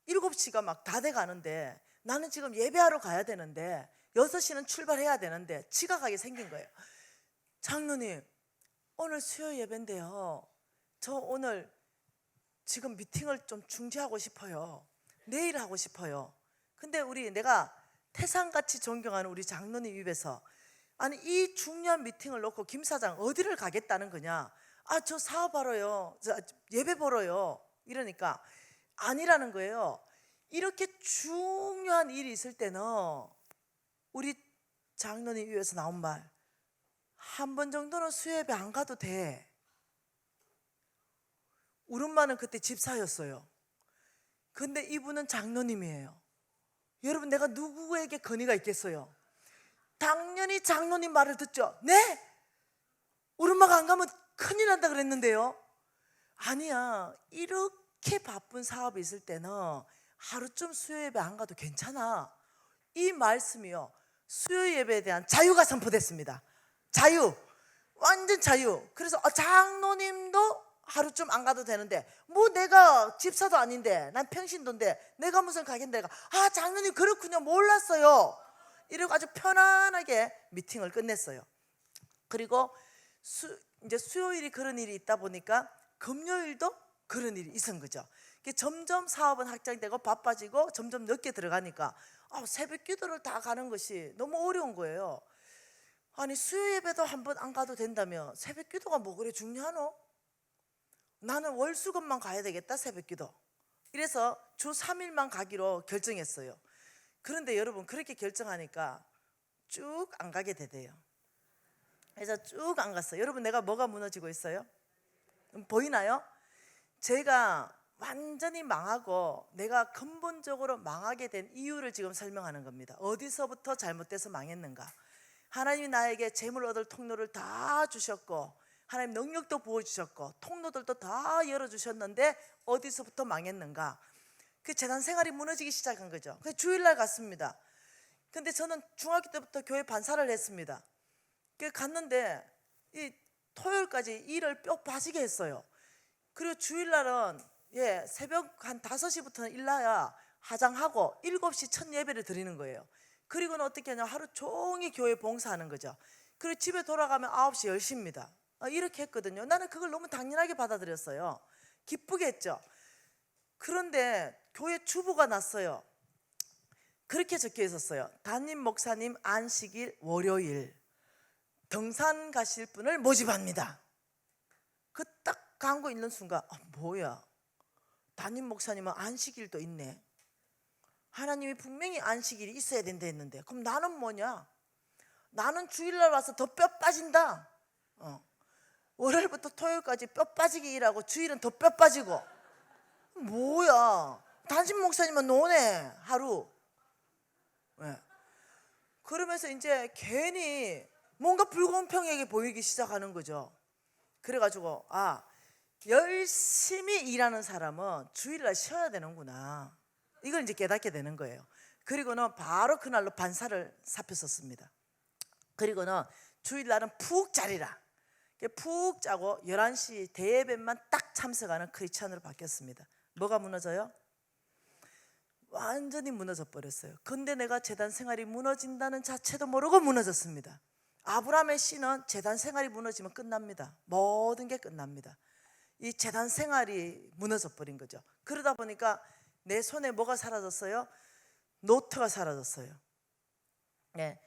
7시가 막 다 돼 가는데 나는 지금 예배하러 가야 되는데 6시는 출발해야 되는데 지각하게 생긴 거예요. 장로님 오늘 수요 예배인데요. 저 오늘 지금 미팅을 좀 중지하고 싶어요. 내일 하고 싶어요. 근데 내가 태산같이 존경하는 우리 장로님 입에서 아니 이 중요한 미팅을 놓고 김 사장 어디를 가겠다는 거냐? 아, 저 사업하러요. 저 예배 보러요. 이러니까 아니라는 거예요. 이렇게 중요한 일이 있을 때는 우리 장로님 입에서 나온 말 한 번 정도는 수요 예배 안 가도 돼. 우리 엄마는 그때 집사였어요. 근데 이분은 장로님이에요. 여러분 내가 누구에게 건의가 있겠어요? 당연히 장로님 말을 듣죠. 네? 우리 엄마가 안 가면 큰일 난다 그랬는데요. 아니야. 이렇게 바쁜 사업이 있을 때는 하루쯤 수요 예배 안 가도 괜찮아. 이 말씀이요. 수요 예배에 대한 자유가 선포됐습니다. 자유. 완전 자유. 그래서 장로님도 하루쯤 안 가도 되는데 뭐 내가 집사도 아닌데 난 평신도인데 내가 무슨 가겠는데 장로님 그렇군요. 몰랐어요. 이러고 아주 편안하게 미팅을 끝냈어요. 그리고 이제 수요일이 그런 일이 있다 보니까 금요일도 그런 일이 있은 거죠. 점점 사업은 확장되고 바빠지고 점점 늦게 들어가니까 새벽 기도를 다 가는 것이 너무 어려운 거예요. 아니 수요 예배도 한 번 안 가도 된다며 새벽 기도가 뭐 그래 중요하노? 나는 월수금만 가야 되겠다 새벽 기도. 이래서 주 3일만 가기로 결정했어요. 그런데 여러분 그렇게 결정하니까 쭉 안 가게 되대요. 그래서 쭉 안 갔어요. 여러분 내가 뭐가 무너지고 있어요? 보이나요? 제가 완전히 망하고 내가 근본적으로 망하게 된 이유를 지금 설명하는 겁니다. 어디서부터 잘못돼서 망했는가? 하나님이 나에게 재물 얻을 통로를 다 주셨고 하나님 능력도 부어주셨고 통로들도 다 열어주셨는데 어디서부터 망했는가? 그 재단 생활이 무너지기 시작한 거죠. 그래서 주일날 갔습니다. 근데 저는 중학교 때부터 교회 반사를 했습니다. 갔는데 이 토요일까지 일을 뼈 빠지게 했어요. 그리고 주일날은 새벽 한 5시부터는 일나야 화장하고 7시 첫 예배를 드리는 거예요. 그리고는 어떻게 하냐 하루 종일 교회 봉사하는 거죠. 그리고 집에 돌아가면 9시 10시입니다. 이렇게 했거든요. 나는 그걸 너무 당연하게 받아들였어요. 기쁘게 했죠. 그런데 교회 주보가 났어요. 그렇게 적혀 있었어요. 담임 목사님 안식일 월요일. 등산 가실 분을 모집합니다. 그 딱 광고 있는 순간 뭐야, 담임 목사님은 안식일도 있네. 하나님이 분명히 안식일이 있어야 된다 했는데 그럼 나는 뭐냐? 나는 주일날 와서 더 뼈 빠진다. 월요일부터 토요일까지 뼈 빠지게 일하고 주일은 더 뼈 빠지고. 뭐야, 담임 목사님은 노네 하루. 네. 그러면서 이제 괜히 뭔가 불공평하게 보이기 시작하는 거죠. 그래가지고 열심히 일하는 사람은 주일날 쉬어야 되는구나, 이걸 이제 깨닫게 되는 거예요. 그리고는 바로 그날로 반사를 살폈었습니다. 그리고는 주일날은 푹 자리라, 푹 자고 11시 대예배만 딱 참석하는 크리스찬으로 바뀌었습니다. 뭐가 무너져요? 완전히 무너져 버렸어요. 근데 내가 제단 생활이 무너진다는 자체도 모르고 무너졌습니다. 아브라함의 씨는 제단 생활이 무너지면 끝납니다. 모든 게 끝납니다. 이 제단 생활이 무너져 버린 거죠. 그러다 보니까 내 손에 뭐가 사라졌어요? 노트가 사라졌어요. 네.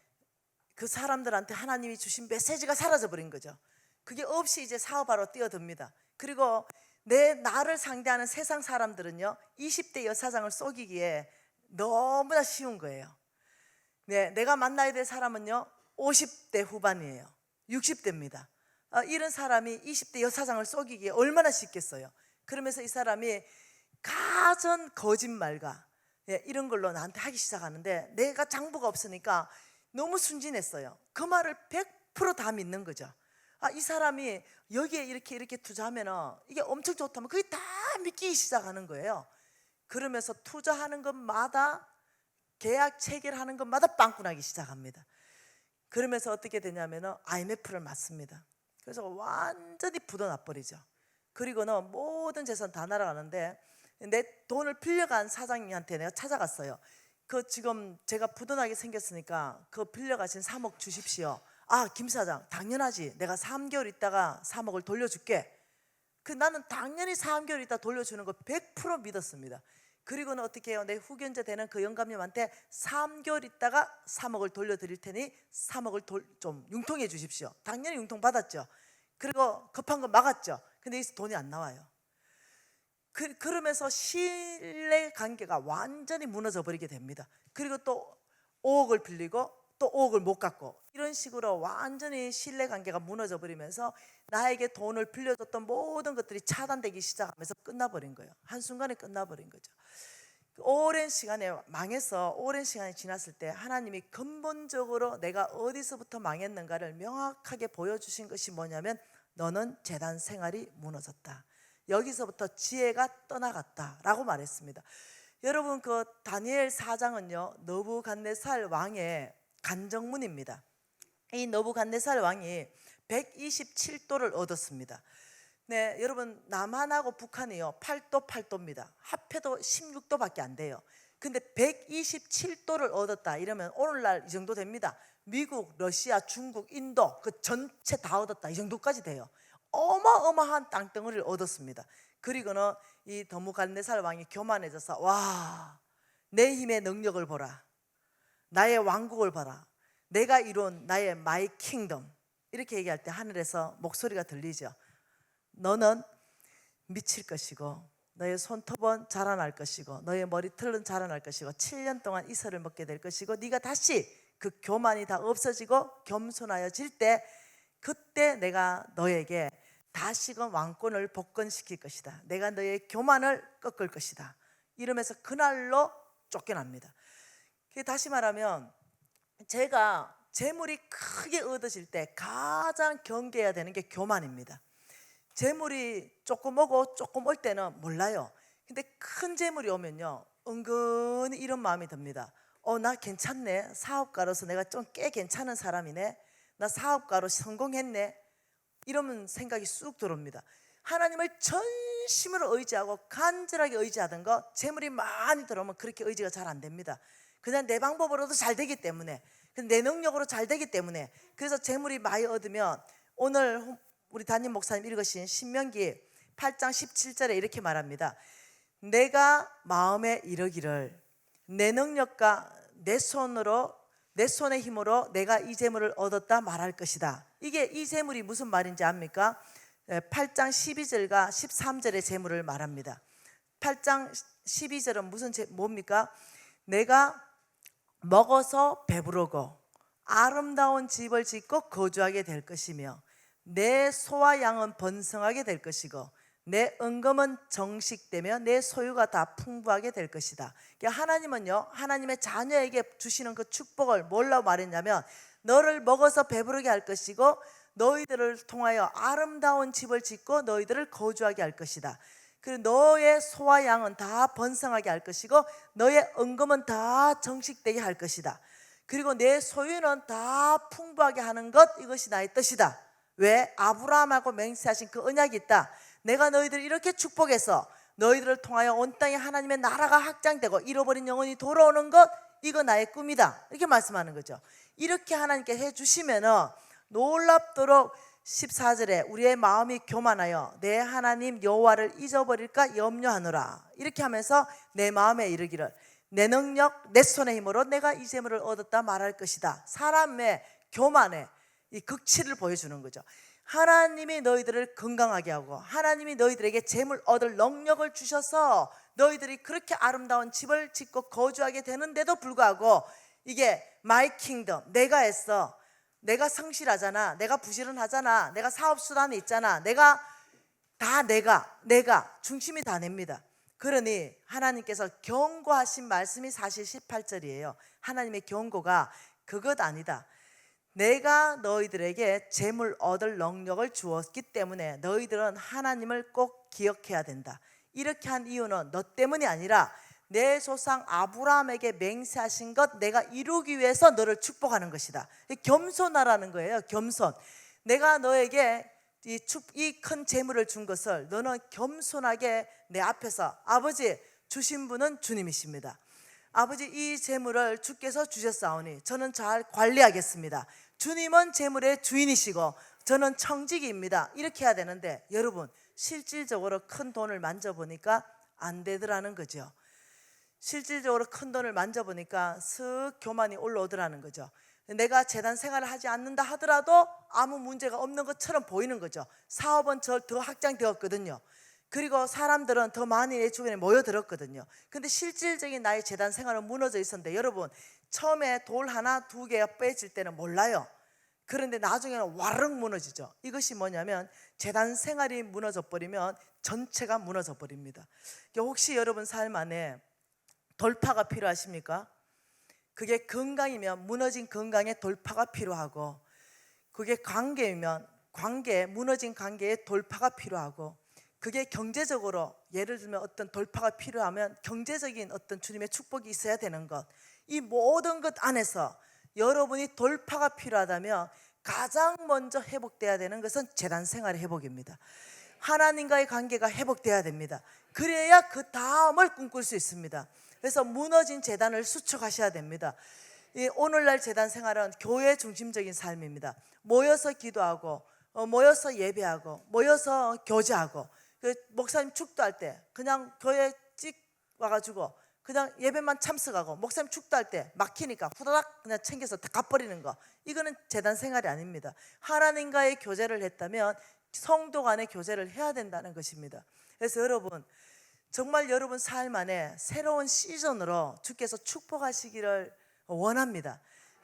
그 사람들한테 하나님이 주신 메시지가 사라져 버린 거죠. 그게 없이 이제 사업하러 뛰어듭니다. 그리고 나를 상대하는 세상 사람들은요, 20대 여사장을 속이기에 너무나 쉬운 거예요. 네, 내가 만나야 될 사람은요 50대 후반이에요. 60대입니다. 이런 사람이 20대 여사장을 속이기에 얼마나 쉽겠어요. 그러면서 이 사람이 가전 거짓말과 이런 걸로 나한테 하기 시작하는데, 내가 장부가 없으니까 너무 순진했어요. 그 말을 100% 다 믿는 거죠. 이 사람이 여기에 이렇게 투자하면 이게 엄청 좋다면 그게 다 믿기 시작하는 거예요. 그러면서 투자하는 것마다, 계약 체결하는 것마다 빵꾸 나기 시작합니다. 그러면서 어떻게 되냐면 IMF를 맞습니다. 그래서 완전히 부도 나버리죠. 그리고는 모든 재산 다 날아가는데, 내 돈을 빌려간 사장님한테 내가 찾아갔어요. 지금 제가 부도나게 생겼으니까 그 빌려가신 3억 주십시오. 김 사장, 당연하지. 내가 3개월 있다가 3억을 돌려줄게. 나는 당연히 3개월 있다 돌려주는 거 100% 믿었습니다. 그리고는 어떻게 해요? 내 후견자 되는 그 영감님한테 3개월 있다가 3억을 돌려드릴 테니 3억을 좀 융통해 주십시오. 당연히 융통 받았죠. 그리고 급한 거 막았죠. 근데 여기서 돈이 안 나와요. 그러면서 신뢰 관계가 완전히 무너져 버리게 됩니다. 그리고 또 5억을 빌리고 또 5억을 못 갚고, 이런 식으로 완전히 신뢰 관계가 무너져 버리면서 나에게 돈을 빌려줬던 모든 것들이 차단되기 시작하면서 끝나버린 거예요. 한순간에 끝나버린 거죠. 오랜 시간에 망해서 오랜 시간이 지났을 때 하나님이 근본적으로 내가 어디서부터 망했는가를 명확하게 보여주신 것이 뭐냐면, 너는 제단 생활이 무너졌다. 여기서부터 지혜가 떠나갔다라고 말했습니다. 여러분, 그 다니엘 4장은요 느부갓네살 왕의 간정문입니다. 이 느부갓네살 왕이 127도를 얻었습니다. 네, 여러분, 남한하고 북한이요 8도 8도입니다. 합해도 16도밖에 안 돼요. 근데 127도를 얻었다 이러면 오늘날 이 정도 됩니다. 미국, 러시아, 중국, 인도 그 전체 다 얻었다 이 정도까지 돼요. 어마어마한 땅덩어리를 얻었습니다. 그리고는 이 느부갓네살 왕이 교만해져서, 와, 내 힘의 능력을 보라, 나의 왕국을 봐라, 내가 이룬 나의 마이 킹덤, 이렇게 얘기할 때 하늘에서 목소리가 들리죠. 너는 미칠 것이고 너의 손톱은 자라날 것이고 너의 머리털은 자라날 것이고 7년 동안 이슬을 먹게 될 것이고, 네가 다시 그 교만이 다 없어지고 겸손하여질 때, 그때 내가 너에게 다시금 왕권을 복권시킬 것이다. 내가 너의 교만을 꺾을 것이다. 이러면서 그날로 쫓겨납니다. 다시 말하면, 제가 재물이 크게 얻어질 때 가장 경계해야 되는 게 교만입니다. 재물이 조금 오고 조금 올 때는 몰라요. 근데 큰 재물이 오면요 은근히 이런 마음이 듭니다. 나 괜찮네. 사업가로서 내가 좀 꽤 괜찮은 사람이네. 나 사업가로 성공했네. 이러면 생각이 쑥 들어옵니다. 하나님을 전심으로 의지하고 간절하게 의지하던 거, 재물이 많이 들어오면 그렇게 의지가 잘 안 됩니다. 그냥 내 방법으로도 잘 되기 때문에, 내 능력으로 잘 되기 때문에. 그래서 재물이 많이 얻으면, 오늘 우리 담임 목사님 읽으신 신명기 8장 17절에 이렇게 말합니다. 내가 마음에 이르기를 내 능력과 내 손으로 내 손의 힘으로 내가 이 재물을 얻었다 말할 것이다. 이게 이 재물이 무슨 말인지 압니까? 8장 12절과 13절의 재물을 말합니다. 8장 12절은 뭡니까? 내가 먹어서 배부르고 아름다운 집을 짓고 거주하게 될 것이며 내 소와 양은 번성하게 될 것이고 내 은금은 정식되며 내 소유가 다 풍부하게 될 것이다. 하나님은요, 하나님의 자녀에게 주시는 그 축복을 뭘로 말했냐면 너를 먹어서 배부르게 할 것이고 너희들을 통하여 아름다운 집을 짓고 너희들을 거주하게 할 것이다. 그리고 너의 소와 양은 다 번성하게 할 것이고 너의 은금은 다 정식되게 할 것이다. 그리고 내 소유는 다 풍부하게 하는 것, 이것이 나의 뜻이다. 왜? 아브라함하고 맹세하신 그 언약이 있다. 내가 너희들을 이렇게 축복해서 너희들을 통하여 온 땅에 하나님의 나라가 확장되고 잃어버린 영혼이 돌아오는 것, 이거 나의 꿈이다. 이렇게 말씀하는 거죠. 이렇게 하나님께 해주시면 놀랍도록 14절에 우리의 마음이 교만하여 내 하나님 여호와를 잊어버릴까 염려하노라. 이렇게 하면서 내 마음에 이르기를 내 능력 내 손의 힘으로 내가 이 재물을 얻었다 말할 것이다. 사람의 교만의 이 극치를 보여주는 거죠. 하나님이 너희들을 건강하게 하고 하나님이 너희들에게 재물 얻을 능력을 주셔서 너희들이 그렇게 아름다운 집을 짓고 거주하게 되는데도 불구하고 이게 마이 킹덤, 내가 했어, 내가 성실하잖아, 내가 부지런하잖아, 내가 사업수단이 있잖아, 내가 중심이 다 냅니다. 그러니 하나님께서 경고하신 말씀이 사실 18절이에요. 하나님의 경고가 그것 아니다. 내가 너희들에게 재물 얻을 능력을 주었기 때문에 너희들은 하나님을 꼭 기억해야 된다. 이렇게 한 이유는 너 때문이 아니라 내 조상 아브라함에게 맹세하신 것 내가 이루기 위해서 너를 축복하는 것이다. 겸손하라는 거예요. 겸손. 내가 너에게 이 큰 재물을 준 것을 너는 겸손하게 내 앞에서, 아버지 주신 분은 주님이십니다. 아버지 이 재물을 주께서 주셨사오니 저는 잘 관리하겠습니다. 주님은 재물의 주인이시고 저는 청지기입니다. 이렇게 해야 되는데 여러분 실질적으로 큰 돈을 만져보니까 안 되더라는 거죠. 실질적으로 큰 돈을 만져보니까 슥 교만이 올라오더라는 거죠. 내가 재단 생활을 하지 않는다 하더라도 아무 문제가 없는 것처럼 보이는 거죠. 사업은 더 확장되었거든요. 그리고 사람들은 더 많이 내 주변에 모여들었거든요. 근데 실질적인 나의 재단 생활은 무너져 있었는데 여러분 처음에 돌 하나 두 개가 빼질 때는 몰라요. 그런데 나중에는 와르륵 무너지죠. 이것이 뭐냐면 재단 생활이 무너져 버리면 전체가 무너져 버립니다. 혹시 여러분 삶 안에 돌파가 필요하십니까? 그게 건강이면 무너진 건강에 돌파가 필요하고, 그게 관계이면 무너진 관계에 돌파가 필요하고, 그게 경제적으로 예를 들면 어떤 돌파가 필요하면 경제적인 어떤 주님의 축복이 있어야 되는 것, 이 모든 것 안에서 여러분이 돌파가 필요하다면 가장 먼저 회복돼야 되는 것은 재단 생활의 회복입니다. 하나님과의 관계가 회복돼야 됩니다. 그래야 그 다음을 꿈꿀 수 있습니다. 그래서 무너진 재단을 수축하셔야 됩니다. 오늘날 재단 생활은 교회 중심적인 삶입니다. 모여서 기도하고 모여서 예배하고 모여서 교제하고, 목사님 축도할 때 그냥 교회 찍 와가지고 그냥 예배만 참석하고 목사님 축도할 때 막히니까 후다닥 그냥 챙겨서 다 가버리는 거, 이거는 재단 생활이 아닙니다. 하나님과의 교제를 했다면 성도 간의 교제를 해야 된다는 것입니다. 그래서 여러분 정말 여러분 삶 안에 새로운 시즌으로 주께서 축복하시기를 원합니다.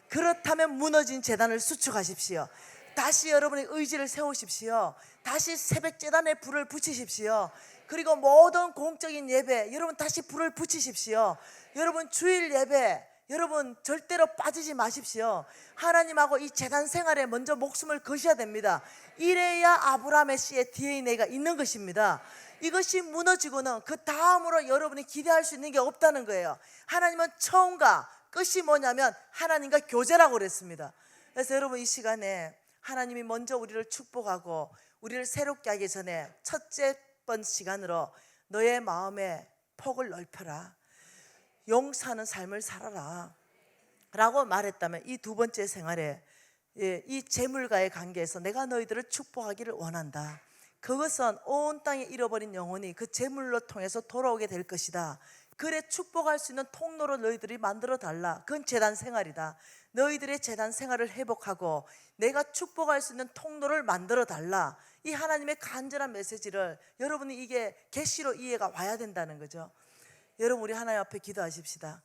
그렇다면 무너진 재단을 수축하십시오. 다시 여러분의 의지를 세우십시오. 다시 새벽 재단에 불을 붙이십시오. 그리고 모든 공적인 예배 여러분 다시 불을 붙이십시오. 여러분 주일 예배 여러분 절대로 빠지지 마십시오. 하나님하고 이 재단 생활에 먼저 목숨을 거셔야 됩니다. 이래야 아브라함의 씨의 DNA가 있는 것입니다. 이것이 무너지고는 그 다음으로 여러분이 기대할 수 있는 게 없다는 거예요. 하나님은 처음과 끝이 뭐냐면 하나님과 교제라고 그랬습니다. 그래서 여러분 이 시간에 하나님이 먼저 우리를 축복하고 우리를 새롭게 하기 전에 첫째 번 시간으로 너의 마음의 폭을 넓혀라, 용사는 삶을 살아라 라고 말했다면 이 두 번째 생활에 이 재물과의 관계에서 내가 너희들을 축복하기를 원한다. 그것은 온 땅에 잃어버린 영혼이 그 재물로 통해서 돌아오게 될 것이다. 그래 축복할 수 있는 통로로 너희들이 만들어 달라. 그건 제단 생활이다. 너희들의 제단 생활을 회복하고 내가 축복할 수 있는 통로를 만들어 달라. 이 하나님의 간절한 메시지를 여러분이 이게 계시로 이해가 와야 된다는 거죠. 여러분, 우리 하나님 앞에 기도하십시다.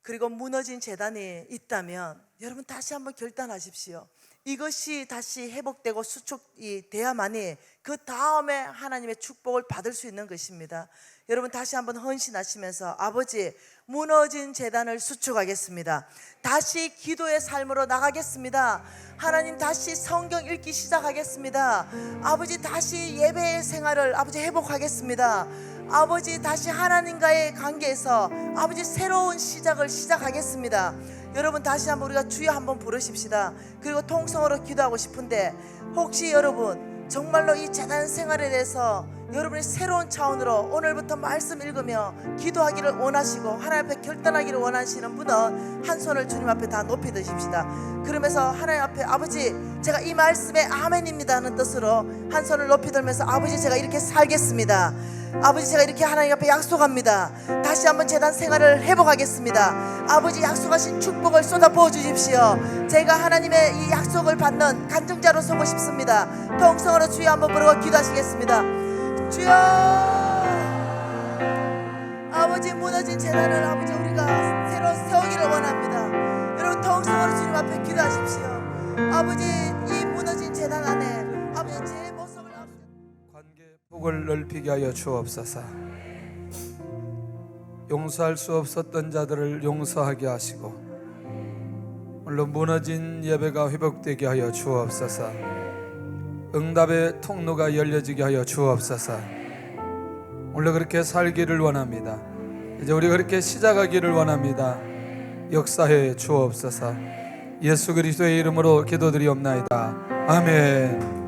그리고 무너진 제단이 있다면 여러분 다시 한번 결단하십시오. 이것이 다시 회복되고 수축이 돼야만이 그 다음에 하나님의 축복을 받을 수 있는 것입니다. 여러분 다시 한번 헌신하시면서 아버지, 무너진 제단을 수축하겠습니다. 다시 기도의 삶으로 나가겠습니다. 하나님, 다시 성경 읽기 시작하겠습니다. 아버지, 다시 예배의 생활을 아버지 회복하겠습니다. 아버지, 다시 하나님과의 관계에서 아버지 새로운 시작을 시작하겠습니다. 여러분 다시 한번 우리가 주여 한번 부르십시다. 그리고 통성으로 기도하고 싶은데 혹시 여러분 정말로 이 제단 생활에 대해서 여러분이 새로운 차원으로 오늘부터 말씀 읽으며 기도하기를 원하시고 하나님 앞에 결단하기를 원하시는 분은 한 손을 주님 앞에 다 높이 드십시다. 그러면서 하나님 앞에 아버지, 제가 이 말씀에 아멘입니다 하는 뜻으로 한 손을 높이 들면서 아버지, 제가 이렇게 살겠습니다. 아버지, 제가 이렇게 하나님 앞에 약속합니다. 다시 한번 제단 생활을 회복하겠습니다. 아버지, 약속하신 축복을 쏟아부어 주십시오. 제가 하나님의 이 약속을 받는 간증자로 서고 싶습니다. 통성으로 주여 한번 부르고 기도하시겠습니다. 주여, 아버지, 무너진 제단을 아버지 우리가 새로 세우기를 원합니다. 여러분 통성으로 주님 앞에 기도하십시오. 아버지, 이 무너진 제단 안에 아버지 제 모습을 관계 폭을 넓히게 하여 주옵소서. 용서할 수 없었던 자들을 용서하게 하시고 물론 무너진 예배가 회복되게 하여 주옵소서. 응답의 통로가 열려지게 하여 주옵소서. 원래 그렇게 살기를 원합니다. 이제 우리 그렇게 시작하기를 원합니다. 역사해 주옵소서. 예수 그리스도의 이름으로 기도드리옵나이다. 아멘.